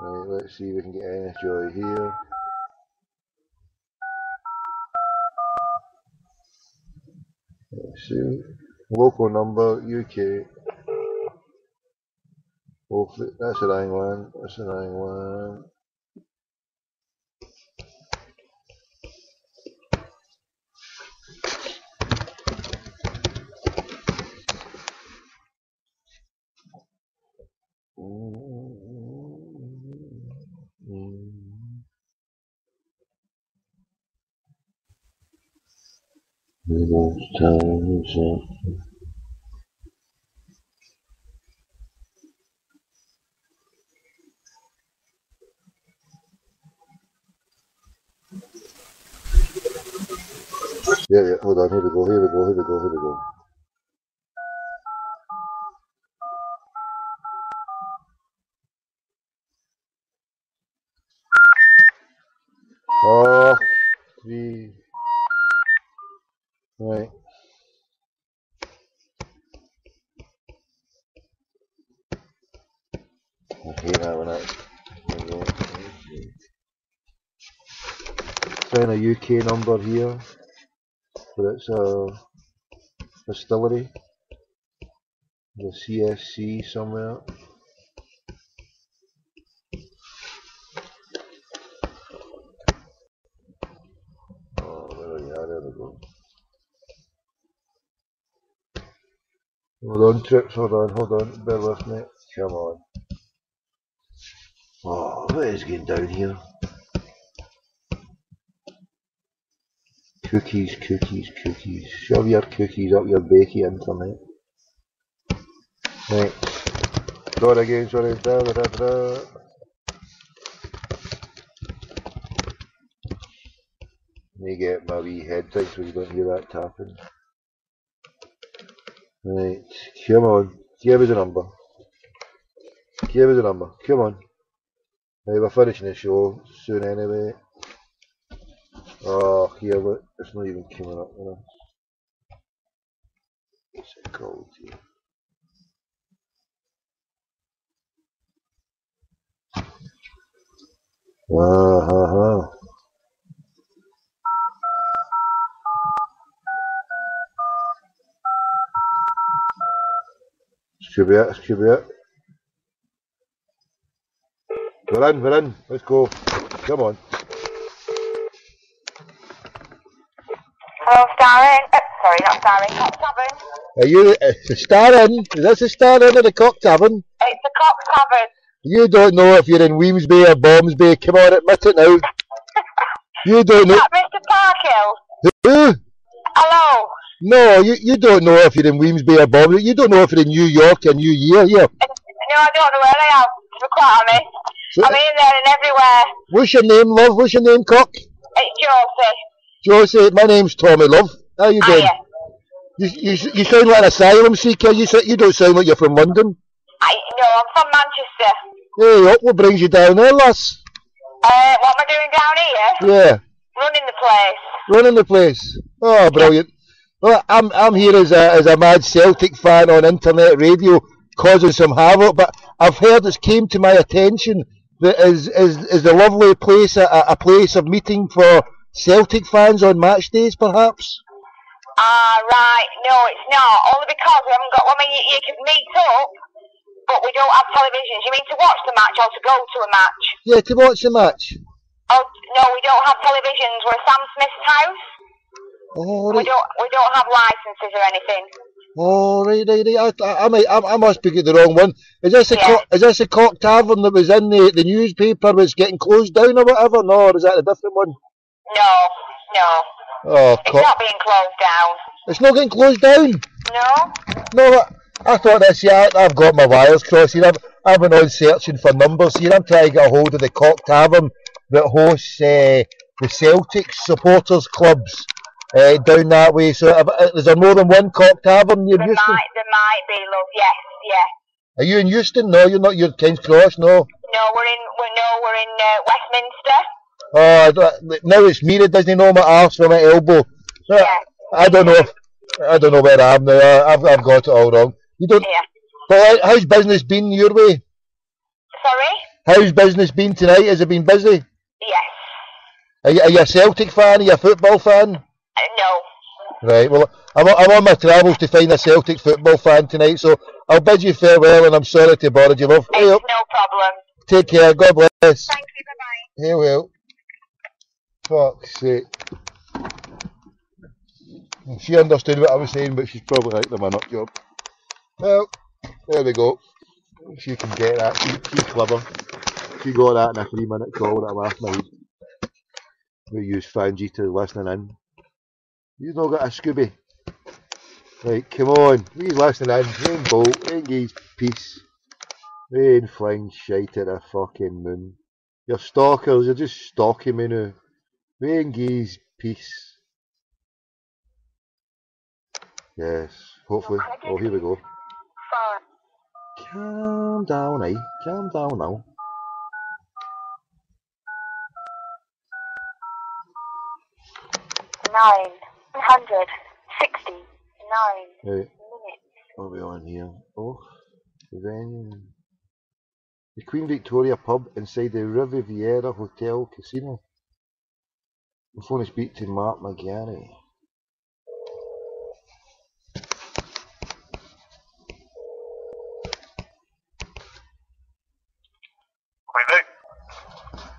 Right, let's see if we can get any joy here. Let's see. Local number, UK. Hopefully, that's the wrong one. That's the wrong one. Yeah, hold on, here we go. Oh, 3. Right. I hate that one. Trying a UK number here, but it's a distillery. The CSC somewhere. Oh, where are you? There we go. Hold on, Trips, hold on, bear with me. Come on. Oh, what is going down here? Cookies. Shove your cookies up your bakey internet. Right. Sorry again, sorry. Let me get my wee head thing so you don't hear that tapping. Right, come on. Give us a number. Come on. Right, we're finishing the show soon anyway. Oh, here, look. It's not even coming up, you know. What's it called here? Should be it. We're in. Let's go. Come on. Hello, Starring. Sorry, not Starring. Cock Tavern. Are you Starring? Is this the Starring of the Cock Tavern? It's the Cock Tavern. You don't know if you're in Weemsby or Bombsby. Come on, admit it now. You don't know. Is that Mr. Parkhill? Who? Hello. No, you don't know if you're in Weemsby or Bombsby. You don't know if you're in New York or New Year. Yeah. No, I don't know where I am, to be quite honest. So, I'm in there and everywhere. What's your name, love? What's your name, Cock? It's Josie. Josie, my name's Tommy, love. How you doing? Hiya. You sound like an asylum seeker. You don't sound like you're from London. No, I'm from Manchester. Hey, what brings you down there, lass? What am I doing down here? Yeah. Running the place. Oh, brilliant. Well, I'm here as a mad Celtic fan on internet radio, causing some havoc. But I've heard it's came to my attention that is the lovely place a place of meeting for Celtic fans on match days, perhaps. Right. No, it's not. Only because we haven't got. I mean, you can meet up, but we don't have televisions. You mean to watch the match or to go to a match? Yeah, to watch the match. Oh no, we don't have televisions. We're Sam Smith's house. Oh, right. We don't have licenses or anything. Oh, right. I must be getting the wrong one. Is this the Cock Tavern that was in the newspaper that's getting closed down or whatever? No, or is that a different one? No. Oh, it's not being closed down. It's not getting closed down? No, I thought this year I've got my wires crossed here. I've been on searching for numbers here. I'm trying to get a hold of the Cock Tavern that hosts the Celtic supporters clubs down that way. So is there more than one Cock Tavern near Houston? There might be, love, yes. Yeah. Are you in Euston? No, you're not. You're King's Cross. No. No, we're in Westminster. Oh, now it's me that doesn't know my arse from my elbow. Yeah. I don't know. I don't know where I am now. I've got it all wrong. You don't. Yeah. But how's business been your way? Sorry? How's business been tonight? Has it been busy? Yes. Are you a Celtic fan? Are you a football fan? No. Right. Well, I'm on my travels to find a Celtic football fan tonight, so I'll bid you farewell, and I'm sorry to bother you, love. It's no problem. Take care. God bless. Thank you. Bye-bye. Hey, well. Fuck's sake. She understood what I was saying, but she's probably like the nut job. Well, there we go. She can get that. She's clever. She got that in a 3-minute call that I laughed my head. We use Fangy to listening in. You've not got a Scooby. Right, come on. He's listening in. Rain bolt. Ain't geez peace. Rain flying shite at the fucking moon. You're stalkers. You're just stalking me now. Rain geez peace. Yes, hopefully. Oh, here we go. Calm down, eh? Calm down now. $969 Right. minutes. What are we on here? Oh, the venue. The Queen Victoria pub inside the Riviera Hotel Casino. I'm going to speak to Mark McGarry.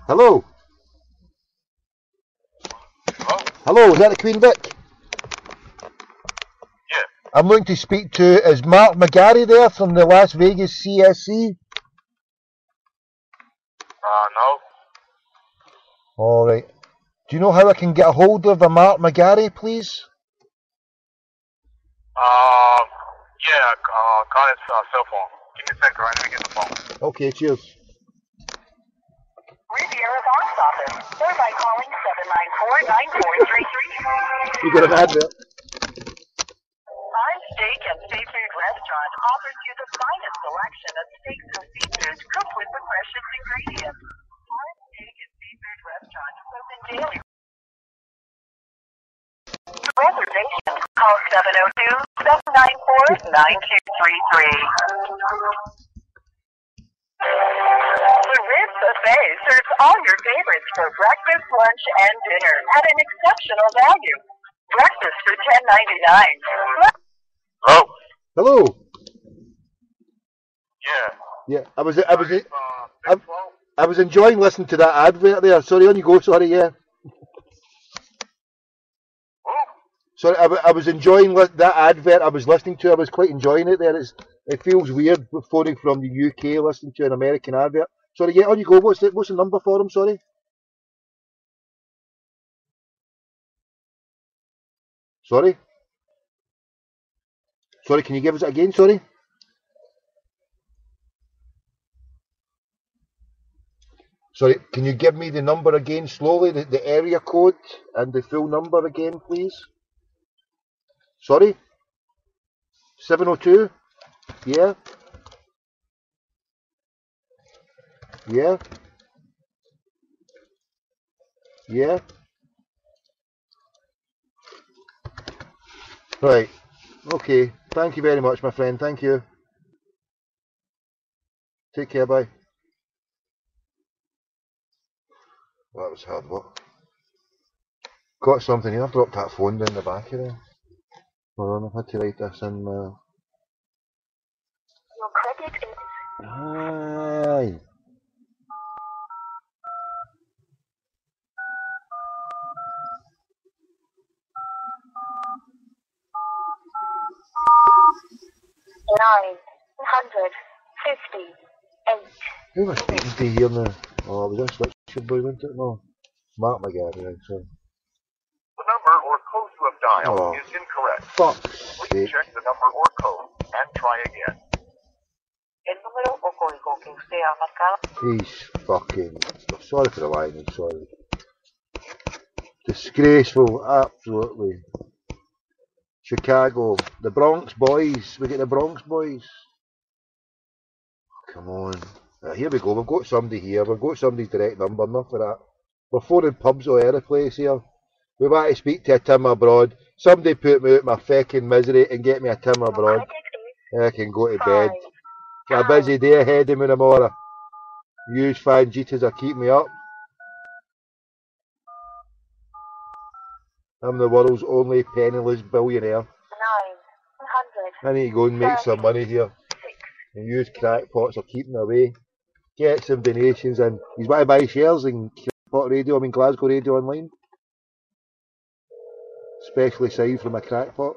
Hello. Hello? Hello, is that the Queen Vic? Yeah. I'm looking to speak to, is Mark McGarry there from the Las Vegas CSC? No. Alright. Do you know how I can get a hold of a Mark McGarry, please? Yeah, call his cell phone. Give me a second, right? Let me get the phone. Okay, cheers. Riviera's Arts Office, or by calling 794-9433. You got an advert. Our Steak and Seafood Restaurant offers you the finest selection of steaks and seafood cooked with the freshest ingredients. Our Steak and Seafood Restaurant is open daily. Reservations, call 702-794-9233. The Rib Buffet serves all your favorites for breakfast, lunch, and dinner at an exceptional value. Breakfast for $10.99. Hello? Hello. Yeah. Yeah, I was enjoying listening to that advert there. Sorry, on you go. Sorry, yeah. Sorry, I was enjoying that advert I was listening to. I was quite enjoying it there. It feels weird phoning from the UK listening to an American advert. Sorry, yeah, on you go. What's the number for him? Sorry. Sorry. Sorry, can you give us it again? Sorry. Sorry, can you give me the number again slowly? The area code and the full number again, please. Sorry. 702. Yeah. Yeah. Yeah. Right. Okay. Thank you very much, my friend. Thank you. Take care. Bye. Well, that was hard work. Got something here. I've dropped that phone down the back of there. Hold on, I've had to write this in. Your credit is... Aye. $958. Who was speaking to here now? Oh, was that Switcher Boy, wasn't it? No. Mark McGarry, right, sorry. The number or code you have dialed is incorrect. Fuck's Please sake. check the number or code and try again. El número o código que usted ha marcado. He's fucking... Sorry for the line, I'm sorry. Disgraceful, absolutely. Chicago. The Bronx boys. We get the Bronx boys. Come on. Here we go. We've got somebody here. We've got somebody's direct number. Enough for that. We're phoning pubs all over the place here. We want to speak to a Tim abroad. Somebody put me out my fecking misery and get me a Tim abroad. I can go to bed. Got a busy day ahead of me tomorrow. Use Fangitas are keeping me up. I'm the world's only penniless billionaire. 900. I need to go and make some money here. And use crackpots are keeping away. Get some donations and he's want to buy shares in Crackpot Radio, Glasgow Radio Online. Specially signed from a crackpot.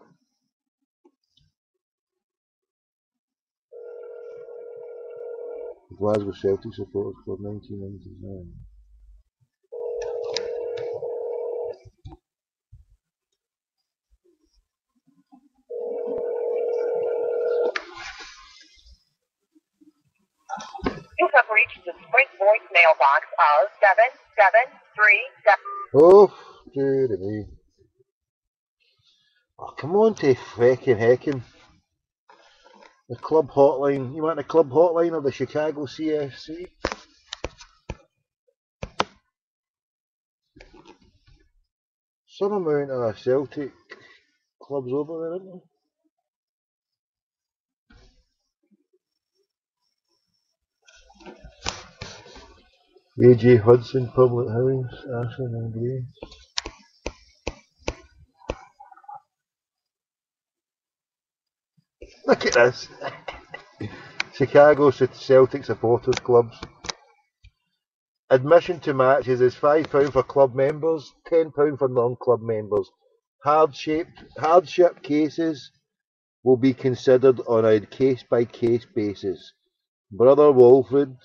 Glasgow Celtic Supporters Club 1999. You have reached the Sprint voicemail box of 7737. Oh, dear me. Oh, come on to feckin' heckin'. The club hotline. You want the club hotline of the Chicago CFC? Some amount of Celtic clubs over there, isn't there? AJ Hudson, Public House, Ashland and Grey. Look at this. Chicago Celtic Supporters Clubs. Admission to matches is £5 for club members, £10 for non-club members. Hardship cases will be considered on a case-by-case basis. Brother Wilfred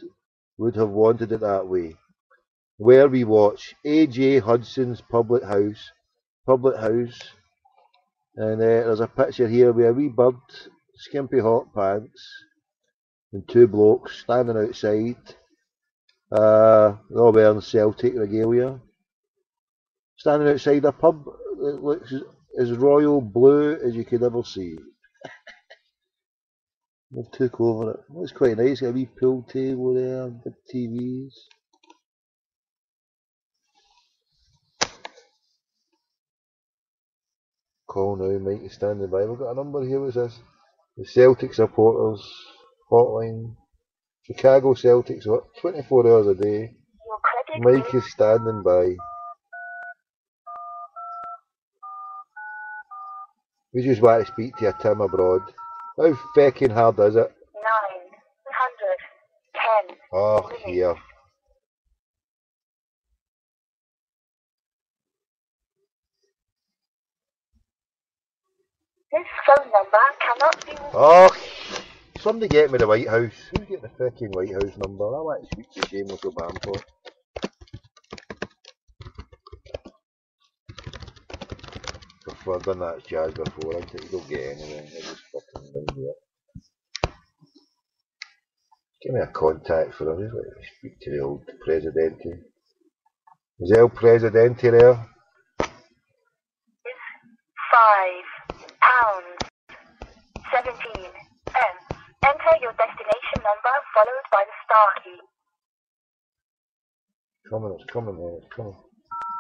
would have wanted it that way. Where we watch AJ Hudson's Public House, and there's a picture here with a wee bird, skimpy hot pants, and two blokes standing outside. They're all wearing Celtic regalia. Standing outside a pub that looks as royal blue as you could ever see. They took over it. Looks quite nice, got a wee pool table there, big TVs. Call now, Mike is standing by. We've got a number here, what's this? The Celtic Supporters Hotline. Chicago Celtics, 24 hours a day. Mike is standing by. We just want to speak to a Tim abroad. How feckin' hard is it? 910. Oh, here. This phone number cannot be... Oh, somebody get me the White House. Who's getting the fucking White House number? I want to speak to Shameless Obama. I've done that jazz before. I think you don't get anything. I just fucking ring you up. Give me a contact for him. Just let me speak to the old Presidente. Is El Presidente there? £5.17. Enter your destination number followed by the star key. It's coming, it's coming.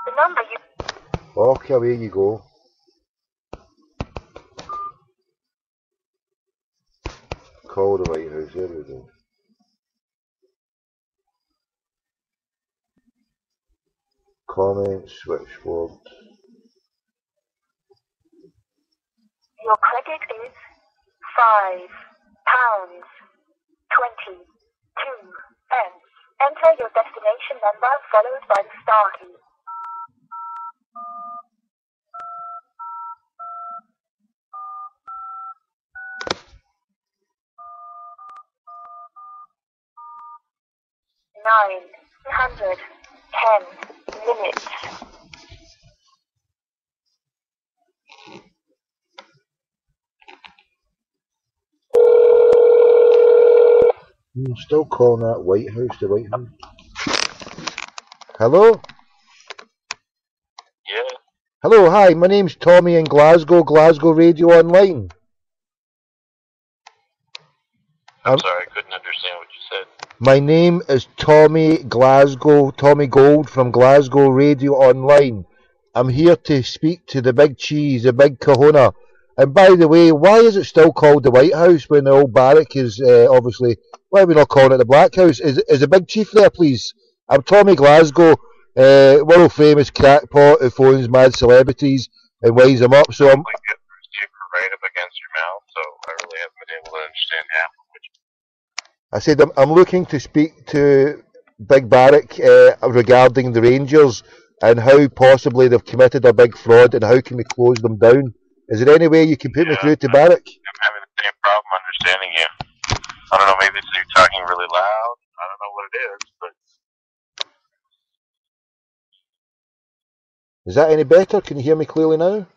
The number you... Okay, away you go. Call the White House, there we go. Comment, switchboard. Your credit is £5.22. Enter your destination number followed by the star key. $910 minutes. I'm still calling that White House the White House. Hello? Yeah. Hello, hi, my name's Tommy in Glasgow Radio Online. I'm sorry, I couldn't understand what you My name is Tommy Gold from Glasgow Radio Online. I'm here to speak to the big cheese, the big kahuna. And by the way, why is it still called the White House when the old barrack is obviously, why are we not calling it the Black House? Is the big chief there, please? I'm Tommy Glasgow, world famous crackpot who phones mad celebrities and winds them up. So I'm. Right up against your mouth, so I really haven't been able to understand half of what you. I said I'm looking to speak to Big Barrack regarding the Rangers and how possibly they've committed a big fraud and how can we close them down. Is there any way you can put me through to Barrack? I'm having the same problem understanding you. I don't know, maybe it's you're talking really loud. I don't know what it is, but. Is that any better? Can you hear me clearly now?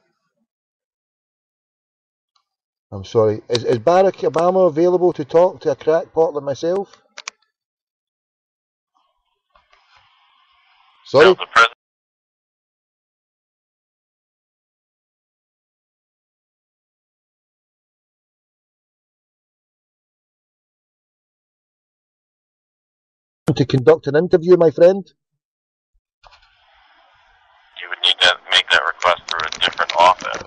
I'm sorry. Is Barack Obama available to talk to a crackpot like myself? Sorry? No, the president. To conduct an interview, my friend? You would need to make that request through a different office.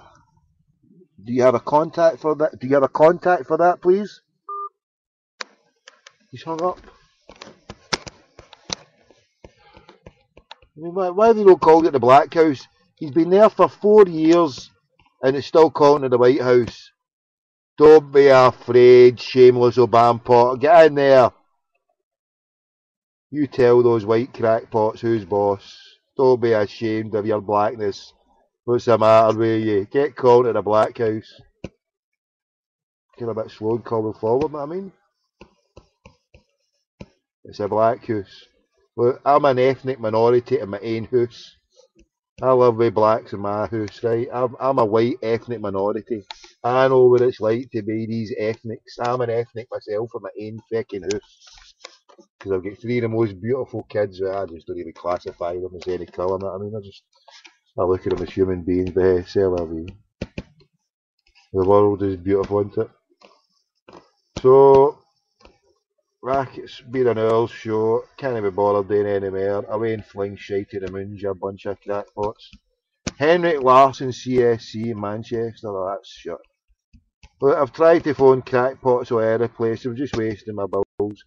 Do you have a contact for that? Do you have a contact for that, please? He's hung up. I mean, why they don't call it the Black House? He's been there for 4 years and it's still calling it the White House. Don't be afraid, shameless Obampot. Get in there. You tell those white crackpots who's boss. Don't be ashamed of your blackness. What's the matter with you? Get called to the Black House. Get a bit slow coming forward, I mean. It's a Black House. Look, I'm an ethnic minority in my own house. I live with blacks in my house, right? I'm a white ethnic minority. I know what it's like to be these ethnics. I'm an ethnic myself in my own fucking house. Because I've got 3 of the most beautiful kids. I just don't even classify them as any colour. I mean, I look at them as human beings. But hey, c'est la vie. The world is beautiful, isn't it? So, Racket's been an hour's show. Can't be bothered doing any more. Away and fling shite at the moons, you bunch of crackpots. Henrik Larsson, CSC, Manchester. Oh, that's shit. Look, I've tried to phone crackpots or other place. I'm just wasting my balls.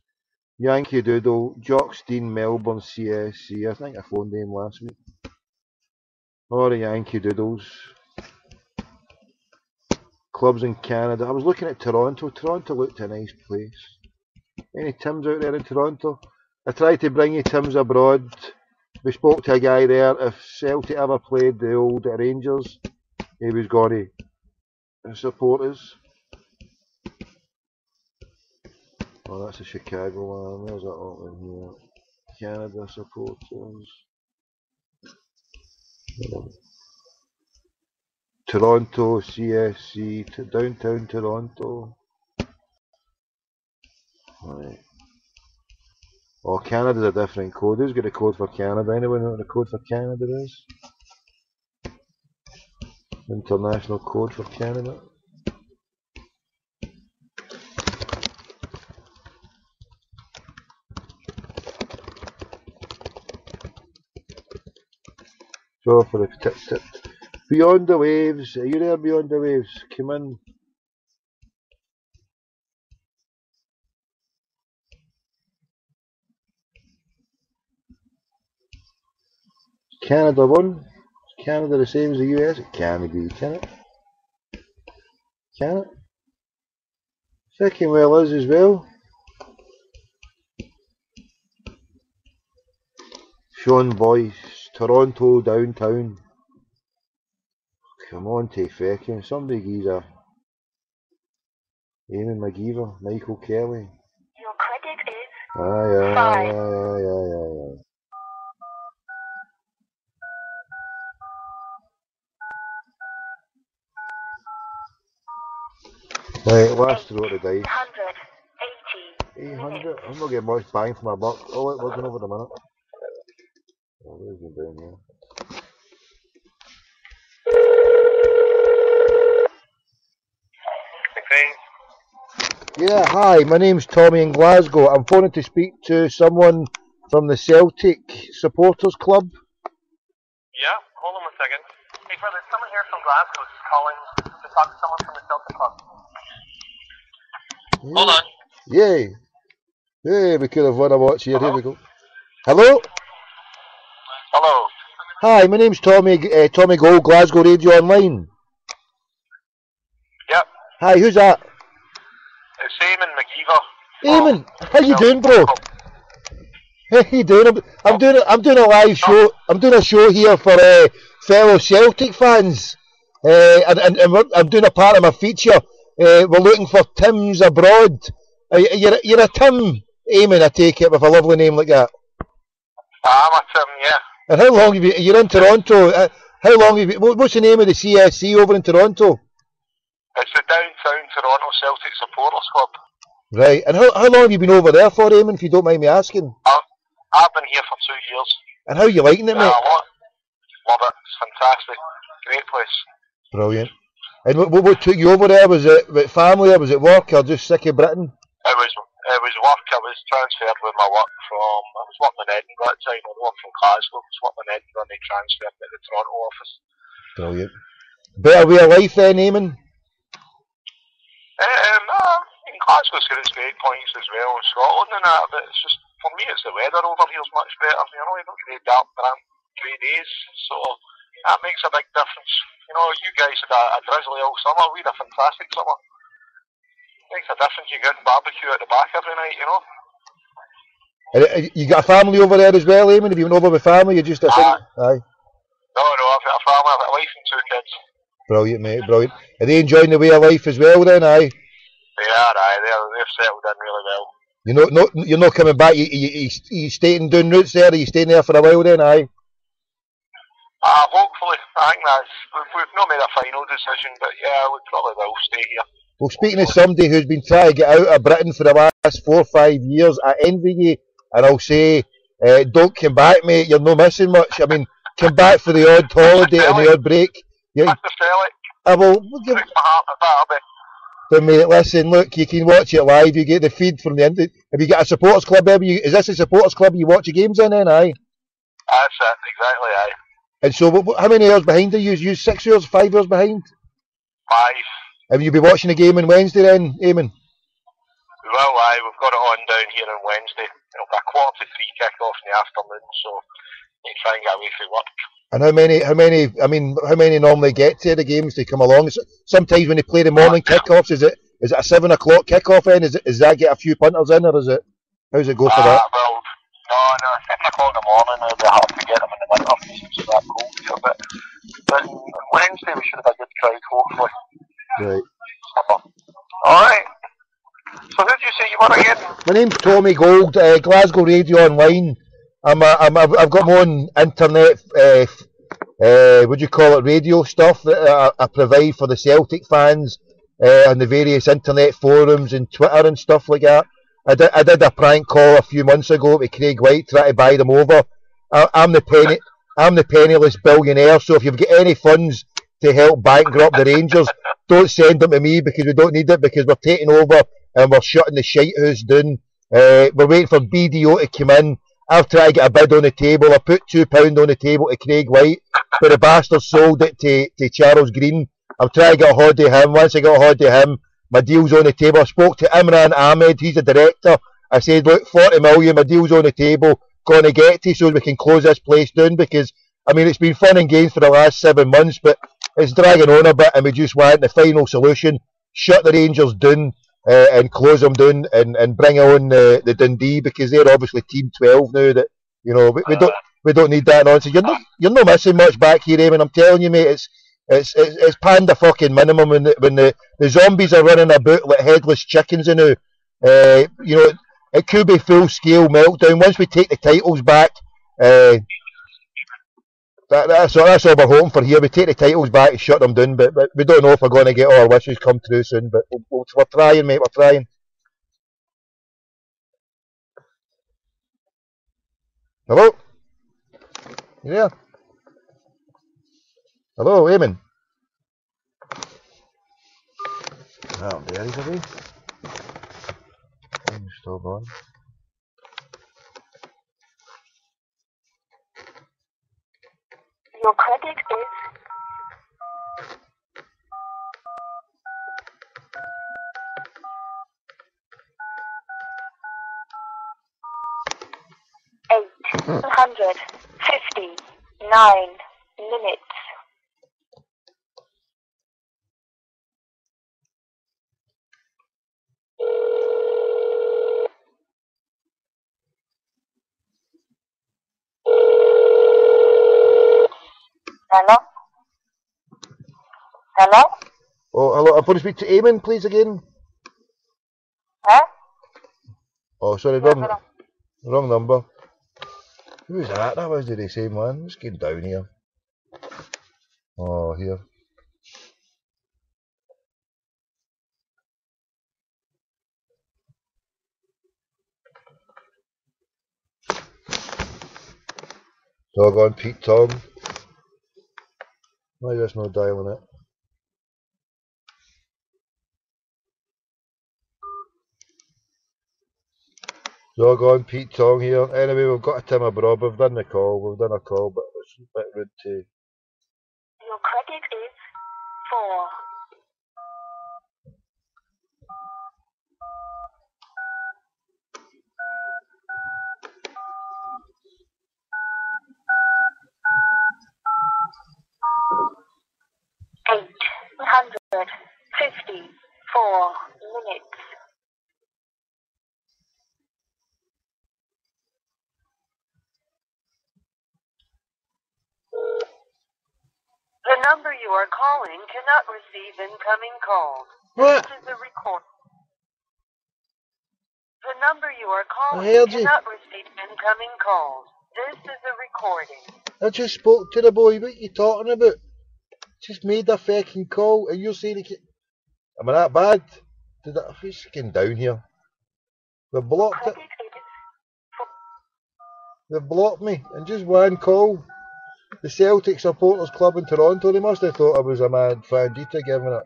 Yankee Doodle, Jockstein, Melbourne, CSC. I think I phoned him last week. Or the Yankee Doodles. Clubs in Canada. I was looking at Toronto. Toronto looked a nice place. Any Tims out there in Toronto? I tried to bring you Tims abroad. We spoke to a guy there. If Celtic ever played the old Rangers, he was going to support us. Oh, that's a Chicago one. Where's that one here? Canada supporters. Toronto, CSC, downtown Toronto. Right. Oh, Canada's a different code. Who's got a code for Canada? Anyone know what the code for Canada is? International code for Canada. So for the tip. Beyond the Waves. Are you there, Beyond the Waves? Come in. Canada won. Is Canada the same as the US? It can't be, can it? Can it? Fucking well is as well. Sean Boyce, Toronto downtown. Come on, take fucking somebody geezer. Eamon McGeever, Michael Kelly. Your credit is Aye. Right, last throw of the dice. 800. I'm not getting much bang for my buck. Oh, wait, we're going over the minute. Oh, where's he down here? Yeah, hi, my name's Tommy in Glasgow. I'm phoning to speak to someone from the Celtic Supporters Club. Yeah, hold on 1 second. Hey, brother, someone here from Glasgow is calling to talk to someone from the Celtic Club. Hold on. Yay. Hey, we could have won a watch here. Here we go. Hello? Hello. Hi, my name's Tommy Gold, Glasgow Radio Online. Yep. Hi, who's that? It's Eamon McGeever. Eamon, how you doing, bro? How you doing? I'm doing a live show. I'm doing a show here for fellow Celtic fans, and I'm doing a part of my feature. We're looking for Tims abroad. You're a Tim, Eamon, I take it, with a lovely name like that. I'm a Tim, yeah. And how long have you? You're in Toronto. How long have you? What's the name of the CSC over in Toronto? It's the Downtown Toronto Celtic Supporters Club. Right. And how long have you been over there for, Eamon, if you don't mind me asking? I've been here for 2 years. And how are you liking it, mate? Love it. It's fantastic. Great place. Brilliant. And what took you over there? Was it family, or was it work, or just sick of Britain? It was work. I was transferred with my work from. I was working in Edinburgh at the time. I worked from Glasgow. I was working in Edinburgh, and they transferred me to the Toronto office. Brilliant. Better way of life then, Eamon? Glasgow's got its great points as well in Scotland and that, but it's just, for me, it's the weather over here is much better. You know, you don't get dark, grey days, so that makes a big difference. You know, you guys had a drizzly all summer. We had a fantastic summer. Makes a difference. You get barbecue at the back every night, you know. And you got a family over there as well, Eamon? Have you been over with family? You're just a single? Aye. No, I've got a family. I've got a wife and 2 kids. Brilliant, mate, brilliant. Are they enjoying the way of life as well then, aye? They are, aye. They've settled in really well. You're not coming back. You staying doing roots there? Are you staying there for a while then, aye? Hopefully. I think we've not made a final decision, but yeah, we probably will stay here. Well, speaking of somebody who's been trying to get out of Britain for the last 4 or 5 years, I envy you, and I'll say, don't come back, mate. You're not missing much. I mean, come back for the odd holiday and the odd break. Mr. Felix. Breaks my heart a bit. But mate, listen, look, you can watch it live. You get the feed from the internet. Have you got a supporters club there? Is this a supporters club you watch your games in then, aye? That's it, exactly, aye. And so, how many hours behind are you? You 6 hours, 5 hours behind? 5. And you'll be watching the game on Wednesday then, Eamon? We will, aye. We've got it on down here on Wednesday. It'll be a 2:45 kick-off in the afternoon, so you try and get away from work. And how many normally get to the games to come along? Sometimes when they play the morning kickoffs, is it a 7 o'clock kickoff then? Is that get a few punters in, or how's it go for that? Well, no, 6 o'clock in the morning, it'll be hard to get them in the winter season, so that cold here, but on Wednesday we should have a good crowd, hopefully. Right. Alright. So who did you say you were again? My name's Tommy Gold, Glasgow Radio Online. I've got my own internet, what do you call it, radio stuff that I provide for the Celtic fans on the various internet forums and Twitter and stuff like that. I did a prank call a few months ago to Craig White, trying to buy them over. I'm the penniless billionaire, so if you've got any funds to help bankrupt the Rangers, don't send them to me because we don't need it, because we're taking over and we're shutting the shite house down. We're waiting for BDO to come in. I've tried to get a bid on the table. I put £2 on the table to Craig White, but the bastard sold it to Charles Green. I'm trying to get a hold of him. Once I got a hold of him, my deal's on the table. I spoke to Imran Ahmed, he's the director. I said, look, 40 million, my deal's on the table, going to get to so we can close this place down, because, I mean, it's been fun and games for the last 7 months, but it's dragging on a bit, and we just want the final solution, shut the Rangers down, and close them down and bring on the Dundee, because they're obviously Team 12 now. That, you know, we don't need that nonsense. You're not missing much back here, Eamon. I'm telling you, mate. It's panda fucking minimum when the zombies are running about like headless chickens. You know, it could be full scale meltdown once we take the titles back. That's all we're hoping for here. We take the titles back and shut them down, but we don't know if we're going to get all our wishes come true soon. But we're trying, mate. We're trying. Hello? You there? Hello, Eamon? Oh, there he's away. hold on. Your credit is $859 minutes. Hello? Hello? Oh, hello, I'm going to speak to Eamon, please, again. Huh? Oh, sorry, Yeah, wrong number. Who was that? That was the same one. Let's get down here. Oh, here. Doggone Pete Tom. Why is this not dialing it? Doggone Pete Tong here. Anyway, we've got a Tim abroad. We've done a call, but it's a bit rude to. Your credit is 4. $854 minutes. The number you are calling cannot receive incoming calls. What? This is a record. The number you are I calling heard you. cannot receive incoming calls. This is a recording. I just spoke to the boy. What are you talking about? Just made a fucking call, and you're saying am I that bad? Did I fucking down here? They blocked it. They blocked me in just one call. The Celtic Supporters Club in Toronto, they must have thought I was a mad Fandita giving it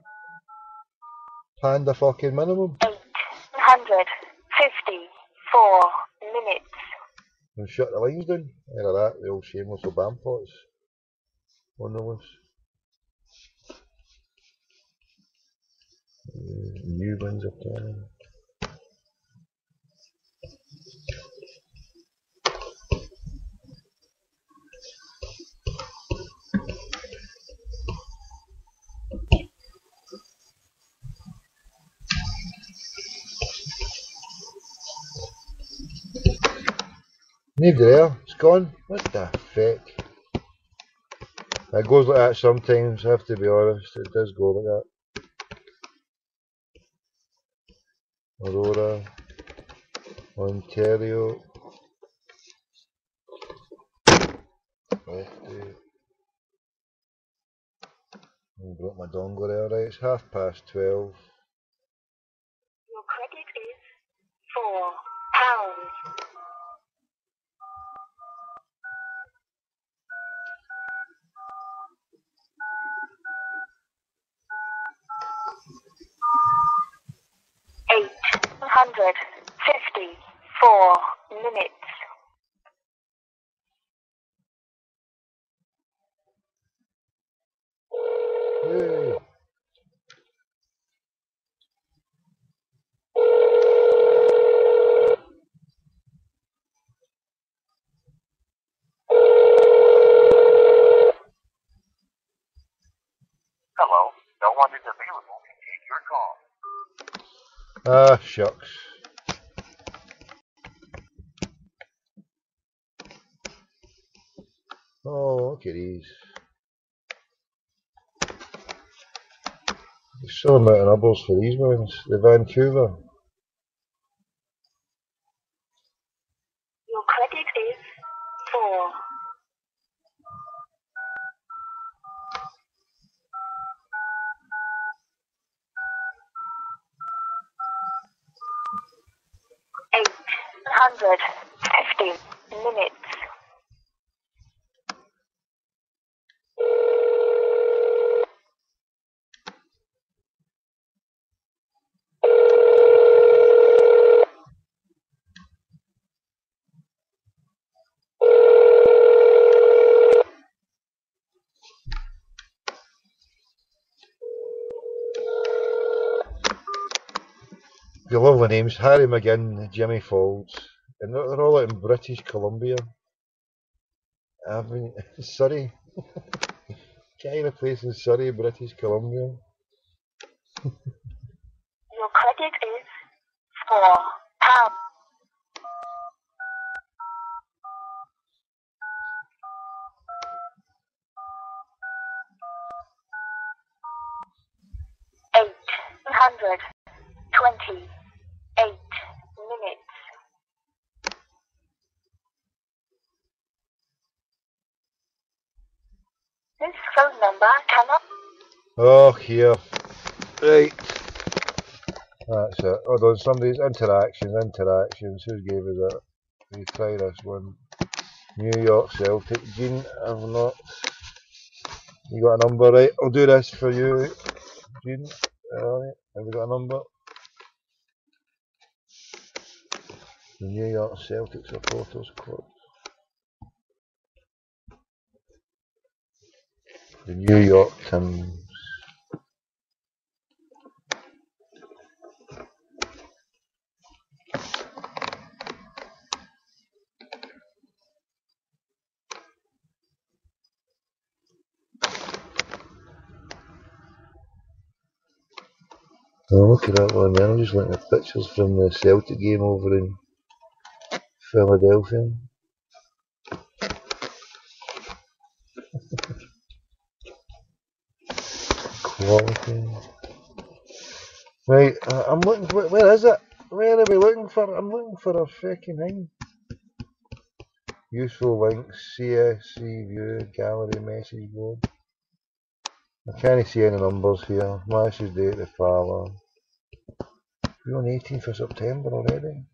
panda fucking minimum. 854 minutes. And shut the lines down. Either that, the old shameless Obama pots. One of us. New ones are turning. Nobody there. It's gone. What the fuck? It goes like that sometimes, I have to be honest. It does go like that. Aurora, Ontario. Lefty. I broke my dongle there, right? It's 12:30. Your credit is £4. $854 minutes. Yay. Hello, no one is available to take your call. Ah, shucks. Oh, look at these. There's so amount of numbers for these ones. The Vancouver. Your credit is 4. $850 minutes. The lovely names, Harry McGinn, Jimmy Folds, and they're all out in British Columbia. I've been Surrey. Kind of place in Surrey, British Columbia. Your credit is £4. 828 minutes. This phone number cannot. Oh, here. Right. That's it. Hold on, somebody's interactions. Who gave us that? We try this one. New York Celtic. Gene, I've not. You got a number, right? I'll do this for you, Gene. Alright, have we got a number? The New York Celtic supporters club. The New York Times. Oh, look at that one there. I'm just looking at pictures from the Celtic game over in Philadelphia. Quality. Right, I'm looking for. Where is it? Where are we looking for? I'm looking for a fucking thing. Useful links, CSC view, gallery, message board. I can't see any numbers here. Matches date the father. We're on 18th of September already.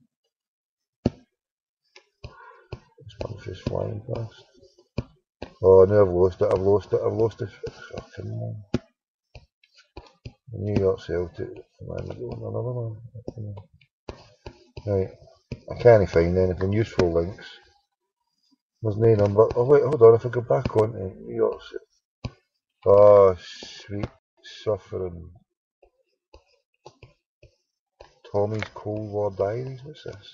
This month is flying past. Oh no, I've lost it. Fucking man. New York Celtic. Another one. Right. I can't find anything. Useful links. There's no number. Oh wait, hold on. If I go back on to New York Celtic. Oh, sweet suffering. Tommy's Cold War Diaries. What's this?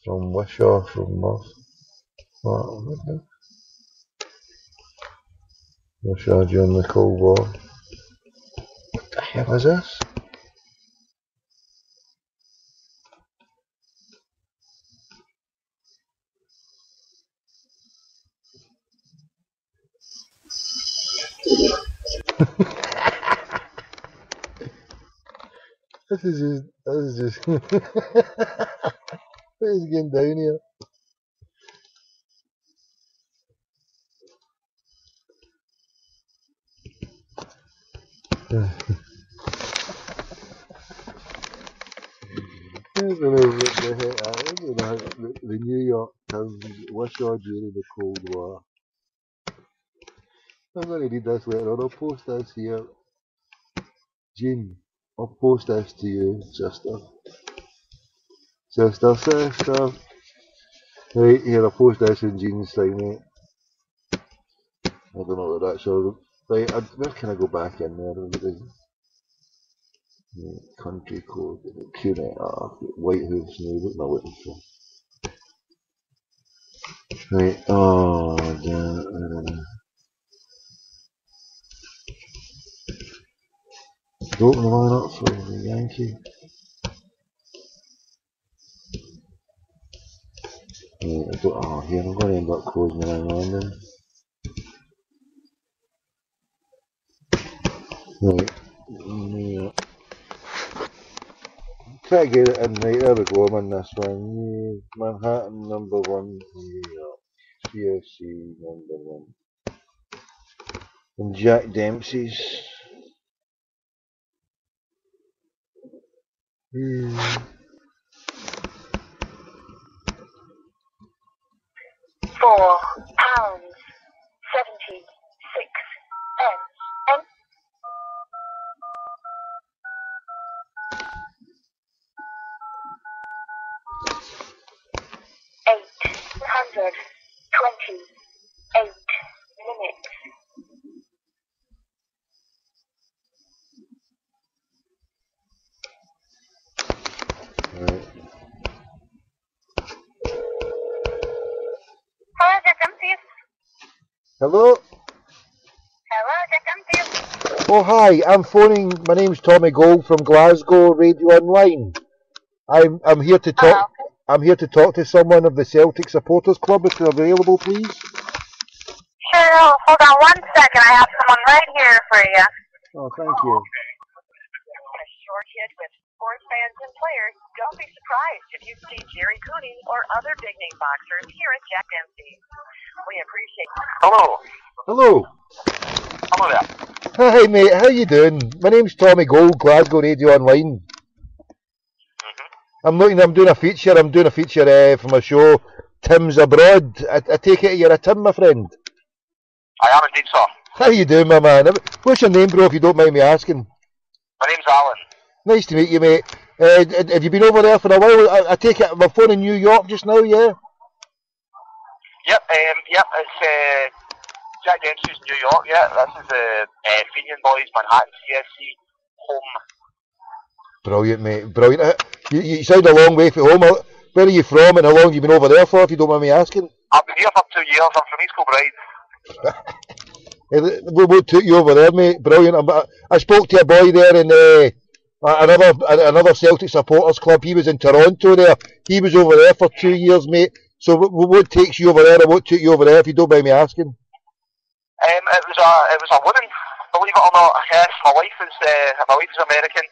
From Wishaw, from North. What? Wishaw during the Cold War. What the hell is this? This is just what is going down here? The New York Times, Wishaw during the Cold War. I'm going to read this later on. I'll post this here. Jean, I'll post this to you, sister. Sister. Right, here, I'll post this in Jean's thing, mate. I don't know what that's all. Right, where can I go back in there? Country code, White House, no, what am I looking for? Right, oh, don't line up for the Yankee. Right, here, I'm going to end up closing it in London. Right, yeah. Try to get it in, right, there we go, I'm in this one. Manhattan #1, New York. CSC #1. And Jack Dempsey's. £4.76. And 828 minutes. Hello? Hello, Jack. Oh, hi, I'm phoning. My name's Tommy Gold from Glasgow Radio Online. I'm here to talk. I'm here to talk to someone of the Celtic Supporters Club if they're available, please. Sure, hold on 1 second. I have someone right here for you. Oh, thank you. A short hit with sports fans and players. Don't be surprised if you see Jerry Cooney or other big name boxers here at Jack Dempsey. We appreciate it. Hello. Hello. Hello there. Hi, mate. How you doing? My name's Tommy Gold, Glasgow Radio Online. I'm doing a feature. I'm doing a feature from a show, Tim's Abroad. I take it you're a Tim, my friend. I am indeed, sir. How you doing, my man? What's your name, bro, if you don't mind me asking? My name's Alan. Nice to meet you, mate. Have you been over there for a while? I take it we're phone in New York just now, yeah? Yep, it's Jack Dempsey's New York, yeah. This is the Fenian Boys, Manhattan CSC home. Brilliant, mate. Brilliant. You sound a long way from home. Where are you from and how long have you been over there for, if you don't mind me asking? I've been here for 2 years. I'm from East Kilbride. What took you over there, mate? Brilliant. I spoke to a boy there in another Celtic Supporters Club. He was in Toronto there. He was over there for 2 years, mate. So what takes you over there and what took you over there, if you don't mind me asking? It was a woman, believe it or not. Yes, my wife is American.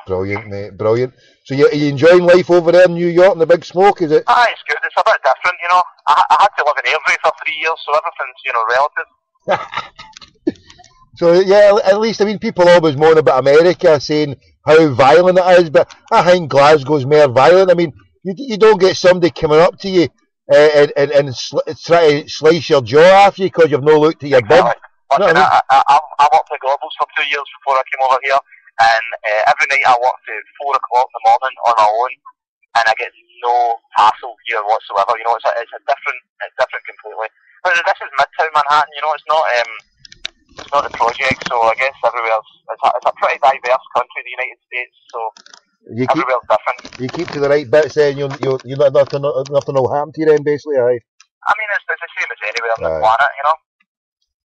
Brilliant, mate. Brilliant. So are you enjoying life over there in New York and the big smoke, is it? Ah, it's good. It's a bit different, you know. I had to live in Airdrie for 3 years, so everything's, relative. So, yeah, at least, I mean, people always moan about America, saying how violent it is, but I think Glasgow's more violent. I mean, you don't get somebody coming up to you and try to slice your jaw off you because you've no looked at your bum. Listen, I worked at Globals for 2 years before I came over here, and every night I worked at 4 o'clock in the morning on my own, and I get no hassle here whatsoever. You know, it's different completely. But this is Midtown Manhattan. You know, it's not the project. So I guess everywhere's it's a pretty diverse country, the United States. So everywhere's different. You keep to the right bits, then you're not nothing will happen to you then, basically. Aye. I mean, it's the same as anywhere on the planet, you know.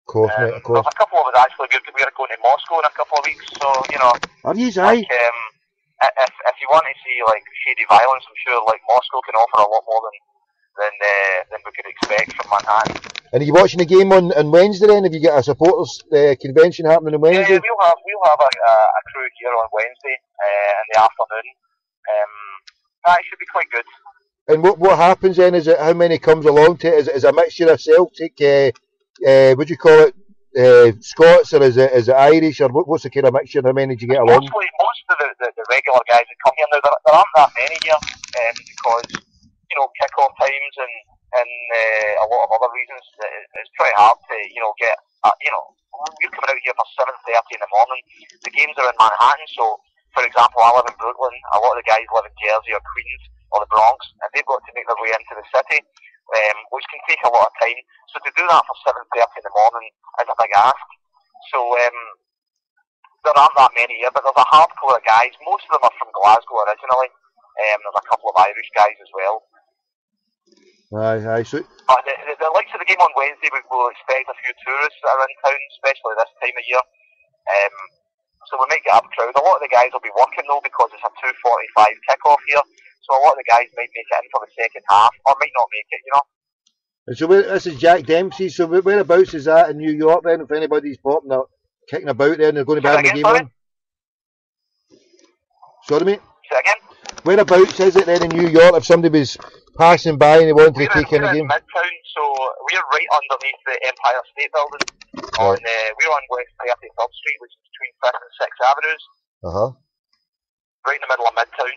Of course, mate, of course. There's a couple of us actually, we're going to Moscow in a couple of weeks, so, you know. Are you, like, if you want to see, like, shady violence, I'm sure, like, Moscow can offer a lot more than we could expect from Manhattan. And are you watching the game on Wednesday then? Have you got a supporters convention happening on Wednesday? Yeah, we'll have a crew here on Wednesday in the afternoon. It should be quite good. And what happens then? Is it how many comes along to it? Is it a mixture of Celtic, would you call it Scots, or is it Irish, or what's the kind of mixture? How many do you get along? Most of the regular guys that come here now, there aren't that many here because, you know, kick-off times and a lot of other reasons. It's pretty hard to, you know, get, we're coming out here for 7:30 in the morning. The games are in Manhattan, so, for example, I live in Brooklyn. A lot of the guys live in Jersey or Queens or the Bronx, and they've got to make their way into the city, which can take a lot of time. So to do that for 7:30 in the morning is a big ask. So there aren't that many here, but there's a hardcore of guys. Most of them are from Glasgow originally. There's a couple of Irish guys as well. Aye. So the likes of the game on Wednesday, we will expect a few tourists that are in town, especially this time of year. So we might get a crowd. A lot of the guys will be working though because it's a 2:45 kick-off here. So a lot of the guys might make it in for the second half, or might not make it, you know. And so this is Jack Dempsey. So whereabouts is that in New York then? If anybody's popping up, kicking about there and they're going to be having the game on? Sorry, mate? Say again? Whereabouts is it then in New York if somebody was passing by and they wanted to take in the game? We're in Midtown, so we're right underneath the Empire State Building. We're on West 33rd Street, which is between 5th and 6th Avenues. Right in the middle of Midtown.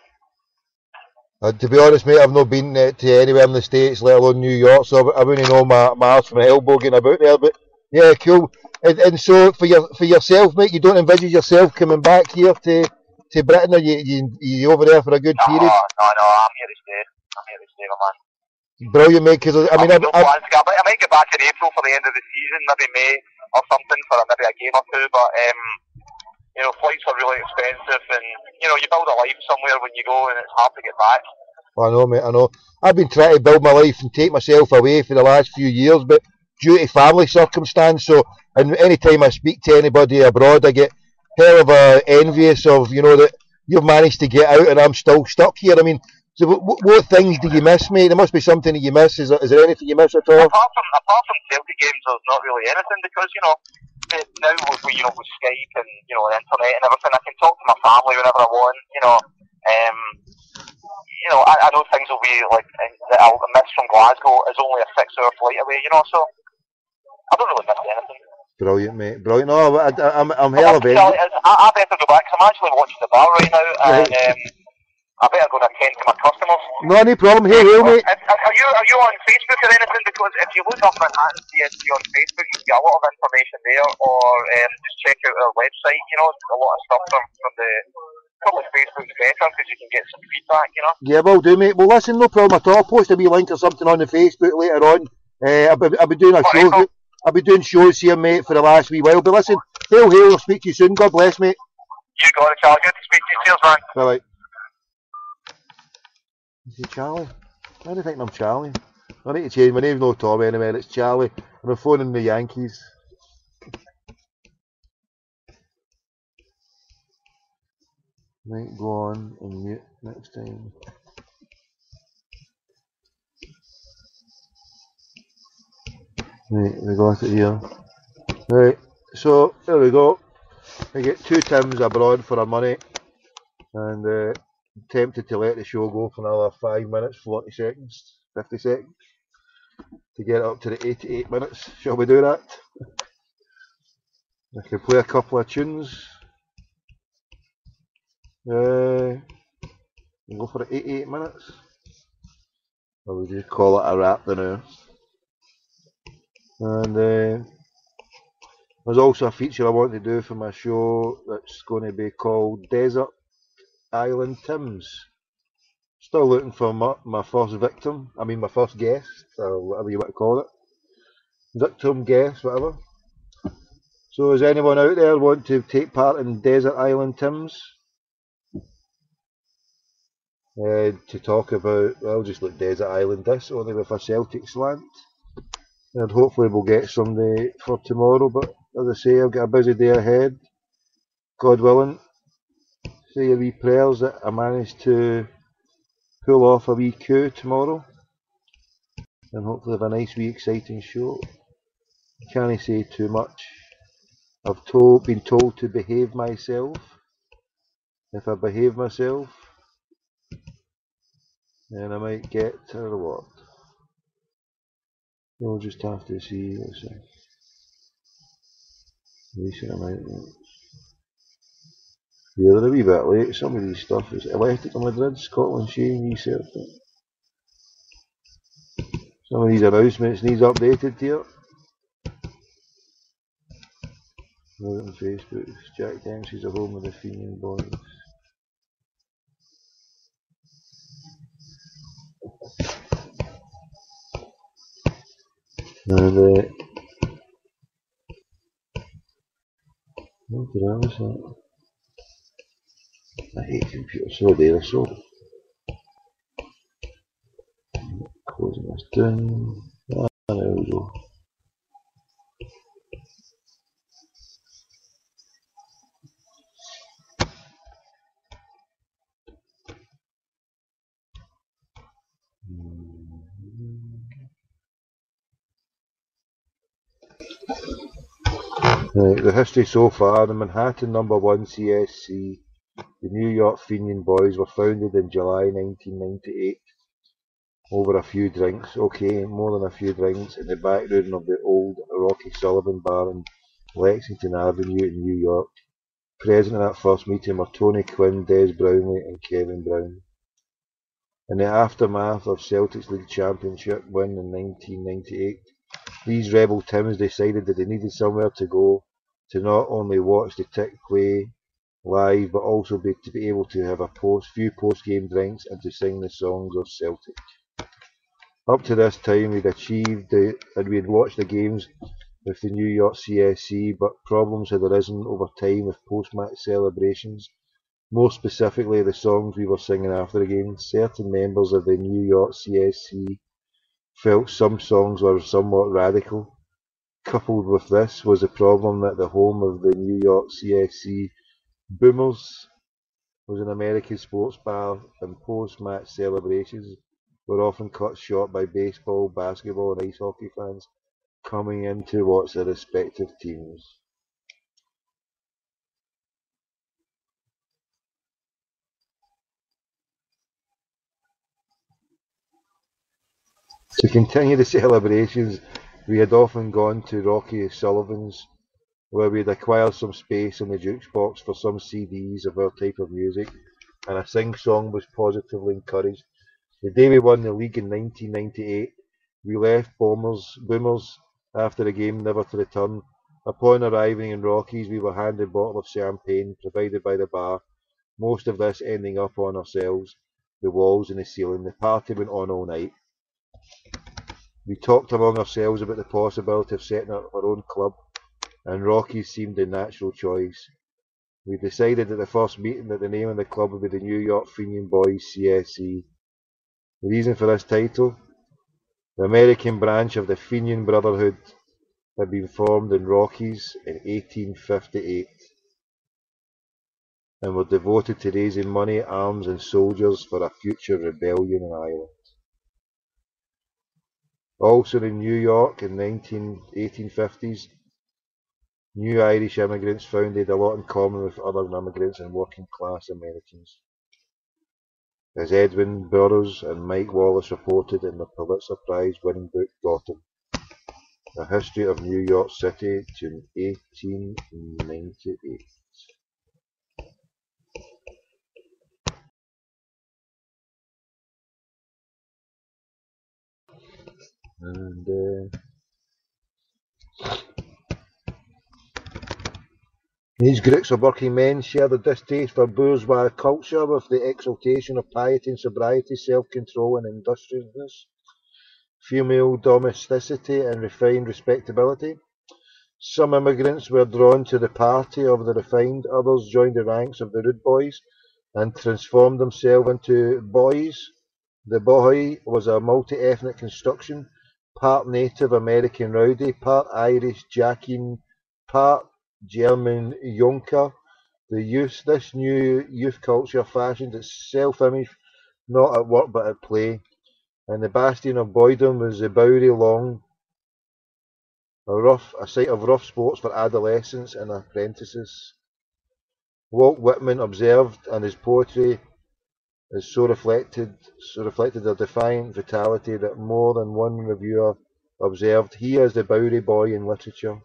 To be honest, mate, I've not been to anywhere in the States, let alone New York, so I wouldn't know my arse from my elbow getting about there. But yeah, cool. And so for yourself, mate, you don't envisage yourself coming back here to Britain, or you over there for a good period? No, I'm here to stay. My man. Brilliant, mate. Because I mean, I might get back in April for the end of the season, maybe May or something for maybe a game or two. But you know, flights are really expensive, and you know, you build a life somewhere when you go, and it's hard to get back. I know, mate. I know. I've been trying to build my life and take myself away for the last few years, but due to family circumstance. So, and any time I speak to anybody abroad, I get hell of a envious of, you know, that you've managed to get out and I'm still stuck here. I mean, so what things do you miss, mate? There must be something that you miss. Is there anything you miss at all? Apart from Celtic games, there's not really anything, because now with Skype and the internet and everything, I can talk to my family whenever I want. I know things will be like that I'll miss from Glasgow is only a 6-hour flight away. So I don't really miss anything. Brilliant, mate. Brilliant. No, I'm hell of a I better go back, because I'm actually watching the bar right now, and I better go and attend to my customers. No, any problem. Hey, mate. Are you on Facebook or anything? Because if you look up Manhattan CSC on Facebook, you can get a lot of information there, or just check out our website. A lot of stuff from the probably Facebook's better, because you can get some feedback. Yeah, will do, mate. Well, listen, no problem at all. I'll post a wee link or something on the Facebook later on. I've been doing a show. I've been doing shows here, mate, for the last wee while. But listen, hail, I'll speak to you soon. God bless, mate. You got it, Charlie. Good to speak to you. Cheers, man. Bye. Is he Charlie? Why do you think I'm Charlie? I need to change my name. No Tommy anymore. It's Charlie. And I'm phoning the Yankees. Might go on and mute next time. Right, we got it here. Right, so there we go. I get 2 Tims abroad for our money, and tempted to let the show go for another 5 minutes, 40 seconds, 50 seconds, to get up to the 88 minutes. Shall we do that? I can play a couple of tunes. We'll go for 88 minutes. Or we just call it a wrap now. And there's also a feature I want to do for my show that's going to be called Desert Island Tims. Still looking for my first victim, my first guest, or whatever you want to call it. Victim, guest, whatever. So is anyone out there want to take part in Desert Island Tims? To talk about, well, just like Desert Island this, only with a Celtic slant. And hopefully we'll get somebody for tomorrow, but as I say, I've got a busy day ahead. God willing. Say a wee prayers that I manage to pull off a wee coup tomorrow. And hopefully have a nice wee exciting show. Can't say too much. I've been told to behave myself. If I behave myself, then I might get a reward. We'll just have to see. Recent amount. Yeah, they're a wee bit late. Some of these stuff is Atletico Madrid, Scotland, Shane research. Some of these announcements needs updated here. On Facebook, Jack Dempsey's a home of the Fenian boys. And what did I miss that? I hate computers, so they're so. Closing this down. There we go. Right, the history so far, the Manhattan #1 CSC, the New York Fenian Boys were founded in July 1998 over a few drinks, okay, more than a few drinks, in the back room of the old Rocky Sullivan bar in Lexington Avenue in New York. Present in that first meeting were Tony Quinn, Des Brownlee and Kevin Brown. In the aftermath of Celtic's League Championship win in 1998, these rebel Tims decided that they needed somewhere to go to not only watch the Tick play live, but also to be able to have a few post-game drinks and to sing the songs of Celtic. Up to this time, we'd watched the games with the New York CSC, but problems had arisen over time with post-match celebrations. More specifically, the songs we were singing after the game. Certain members of the New York CSC felt some songs were somewhat radical, Coupled with this was the problem that the home of the New York CFC Boomers was an American sports bar, and post-match celebrations were often cut short by baseball, basketball and ice hockey fans coming in to watch their respective teams. To continue the celebrations, we had often gone to Rocky Sullivan's, where we had acquired some space in the jukebox for some CDs of our type of music, and a sing-song was positively encouraged. The day we won the league in 1998, we left Boomers after the game, never to return. Upon arriving in Rockies, we were handed a bottle of champagne provided by the bar, most of this ending up on ourselves, the walls and the ceiling. The party went on all night. We talked among ourselves about the possibility of setting up our own club, and Rockies seemed the natural choice. We decided at the first meeting that the name of the club would be the New York Fenian Boys CSC. The reason for this title? The American branch of the Fenian Brotherhood had been formed in Rockies in 1858 and were devoted to raising money, arms and soldiers for a future rebellion in Ireland. Also in New York in the 1850s, new Irish immigrants found they had a lot in common with other immigrants and working class Americans, as Edwin Burroughs and Mike Wallace reported in the Pulitzer Prize winning book Gotham, A History of New York City to 1898. And these groups of working men shared a distaste for bourgeois culture with the exaltation of piety and sobriety, self-control and industriousness, female domesticity and refined respectability. Some immigrants were drawn to the party of the refined, others joined the ranks of the rude boys and transformed themselves into boys. The boy was a multi-ethnic construction, part Native American rowdy, part Irish jackin, part German Junker. This new youth culture fashioned its self-image not at work but at play, and the bastion of boydom was the Bowery Lawn, a site of rough sports for adolescents and apprentices. Walt Whitman observed, and his poetry is so reflected a defiant vitality that more than one reviewer observed, he is the Bowery boy in literature.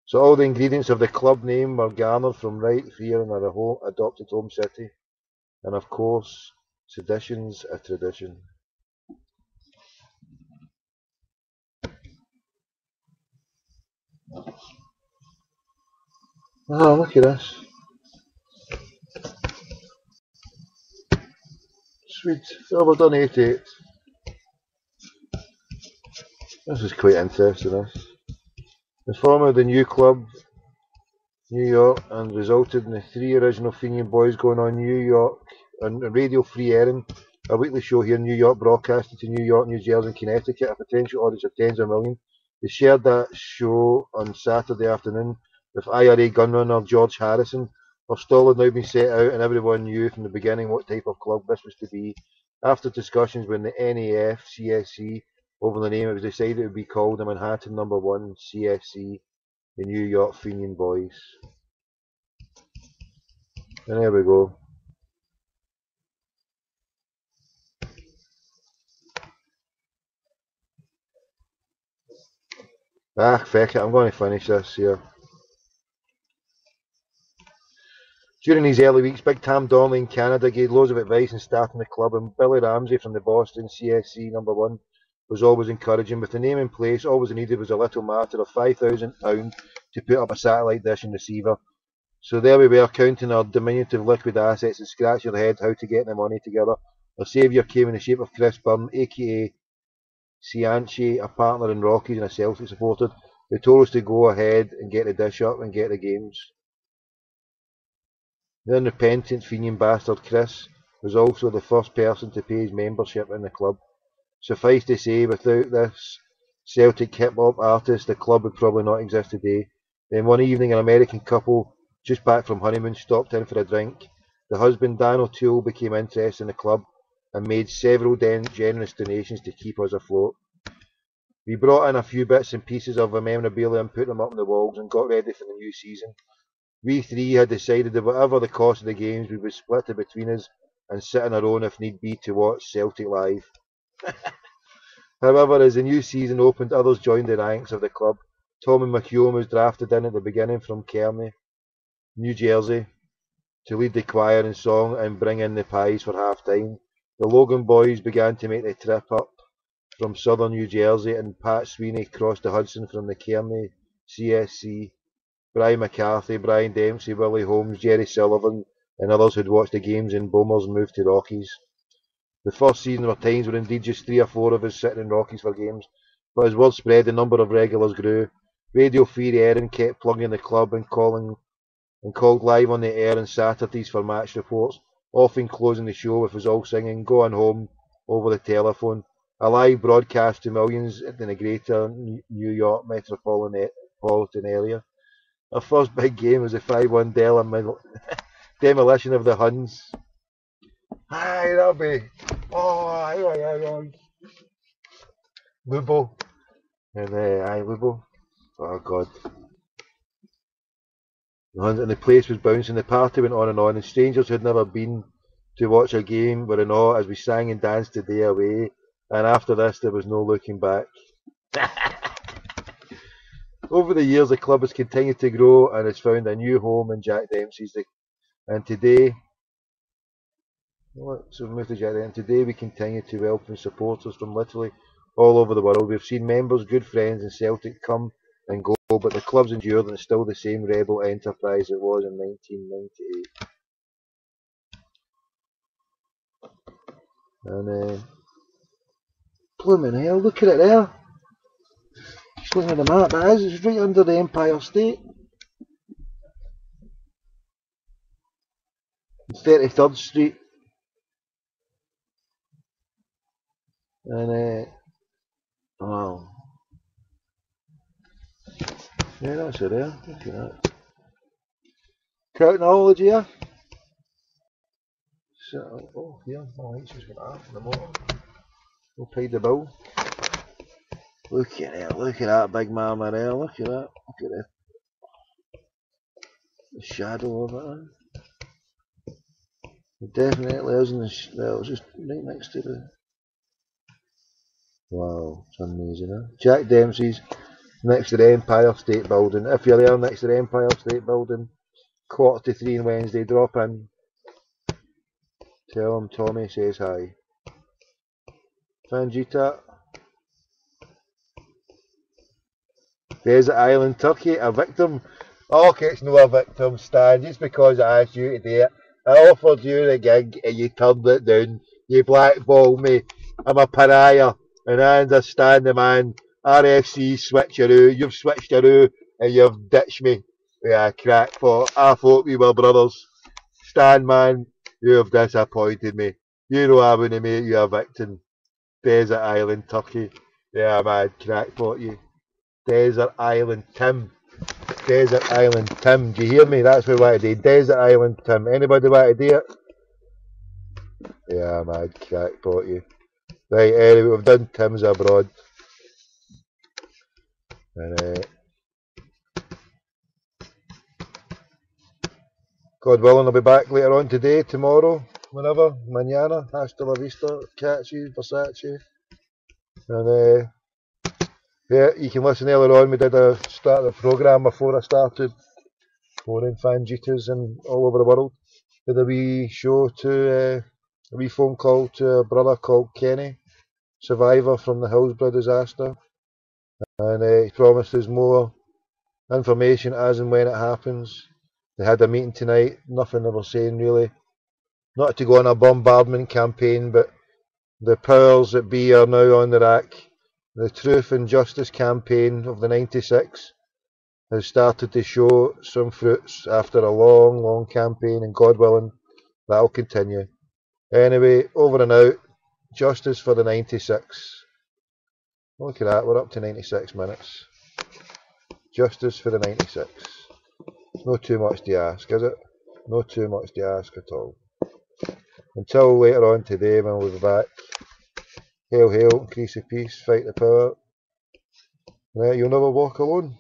So all the ingredients of the club name were garnered from right here in our adopted home city, and of course, tradition's a tradition. Oh, look at this. Sweet. Oh, we're done 88. This is quite interesting, this. The form of the new club, New York, and resulted in the three original Fenian Boys going on New York and Radio Free Erin, a weekly show here in New York, broadcasted to New York, New Jersey and Connecticut, a potential audience of tens of millions. They shared that show on Saturday afternoon with IRA gunrunner George Harrison. Our stall had now been set out and everyone knew from the beginning what type of club this was to be. After discussions with the NAF CSC over the name, it was decided it would be called the Manhattan No. 1 CSC, the New York Fenian Boys. And there we go. Ah, feck it, I'm going to finish this here. During these early weeks, Big Tam Donnelly in Canada gave loads of advice in starting the club, and Billy Ramsey from the Boston CSC No. 1 was always encouraging. With the name in place, all was needed was a little matter of £5,000 to put up a satellite dish and receiver. So there we were, counting our diminutive liquid assets and scratching our head how to get the money together. Our saviour came in the shape of Chris Byrne, aka Cianci, a partner in Rockies and a Celtic supporter, who told us to go ahead and get the dish up and get the games. The unrepentant Fenian bastard Chris was also the first person to pay his membership in the club. Suffice to say, without this, Celtic hip-hop artist, the club would probably not exist today. Then one evening, an American couple, just back from honeymoon, stopped in for a drink. The husband, Dan O'Toole, became interested in the club and made several generous donations to keep us afloat. We brought in a few bits and pieces of the memorabilia and put them up on the walls and got ready for the new season. We three had decided that whatever the cost of the games, we would split it between us and sit on our own if need be to watch Celtic live. However, as the new season opened, others joined the ranks of the club. Tommy McEwen was drafted in at the beginning from Kearney, New Jersey, to lead the choir and song and bring in the pies for half-time. The Logan boys began to make the trip up from southern New Jersey, and Pat Sweeney crossed the Hudson from the Kearney CSC. Brian McCarthy, Brian Dempsey, Willie Holmes, Jerry Sullivan, and others who'd watched the games in Boomers moved to Rockies. The first season were times where indeed just 3 or 4 of us sitting in Rockies for games, but as word spread, the number of regulars grew. Radio Free Erin kept plugging the club and called live on the air on Saturdays for match reports, often closing the show with us all singing "Go On Home" over the telephone. A live broadcast to millions in the greater New York metropolitan area. Our first big game was the 5-1 demolition of the Huns. Aye, that'll be. Oh, aye. Lubo. And Lubo. Oh, God. And the place was bouncing. The party went on, and strangers who had never been to watch a game were in awe as we sang and danced the day away. And after this, there was no looking back. Over the years, the club has continued to grow and has found a new home in Jack Dempsey's. And today, today we continue to welcome supporters from literally all over the world. We've seen members, good friends, and Celtic come and go, but the club's endured and it's still the same rebel enterprise it was in 1998. And blooming hell, look at it there. Just looking at the map, it's right under the Empire State. 33rd Street. And wow. Yeah, that's it there. Look at that. Technology here. So, oh, here, my lights just went off in the motor. We'll pay the bill. Look at that big mama there. Look at that. Look at the shadow of it. It definitely isn't. Well, it's just right next to the. Wow, it's amazing, huh? Jack Dempsey's next to the Empire State Building. If you're there next to the Empire State Building, 2:45 on Wednesday, drop in. Tell him Tommy says hi. Fanjita. Desert Island Turkey, a victim. Okay, it's not a victim, Stan. Just because I asked you to do it. I offered you the gig and you turned it down. You blackballed me. I'm a pariah. And I understand the man. RFC switcheroo. You've switcheroo and you've ditched me. Yeah, crackpot. I thought we were brothers. Stan, man, you have disappointed me. You know I wouldn't make you a victim. Desert Island Turkey. Yeah, man, crackpot you. Desert Island Tim. Desert Island Tim. Do you hear me? That's what we want to do. Desert Island Tim. Anybody want to do it? Yeah, man, crackpot you. Right, anyway, we've done Tim's abroad. And God willing, I'll be back later on today, tomorrow, whenever, mañana, hasta la vista, catchy, Versace. And yeah, you can listen earlier on. We did a start of the programme before I started, phoning Fanjitas and all over the world. Did a wee show to, a wee phone call to a brother called Kenny, survivor from the Hillsborough disaster. And he promised us more information as and when it happens. They had a meeting tonight, nothing they were saying really. Not to go on a bombardment campaign, but the powers that be are now on the rack. The Truth and Justice campaign of the 96 has started to show some fruits after a long campaign, and God willing, that'll continue. Anyway, over and out. Justice for the 96. Look at that, we're up to 96 minutes. Justice for the 96. No too much to ask, is it? No too much to ask at all. Until later on today when we'll be back. Hail, hail, increase the peace, fight the power. Right, you'll never walk alone.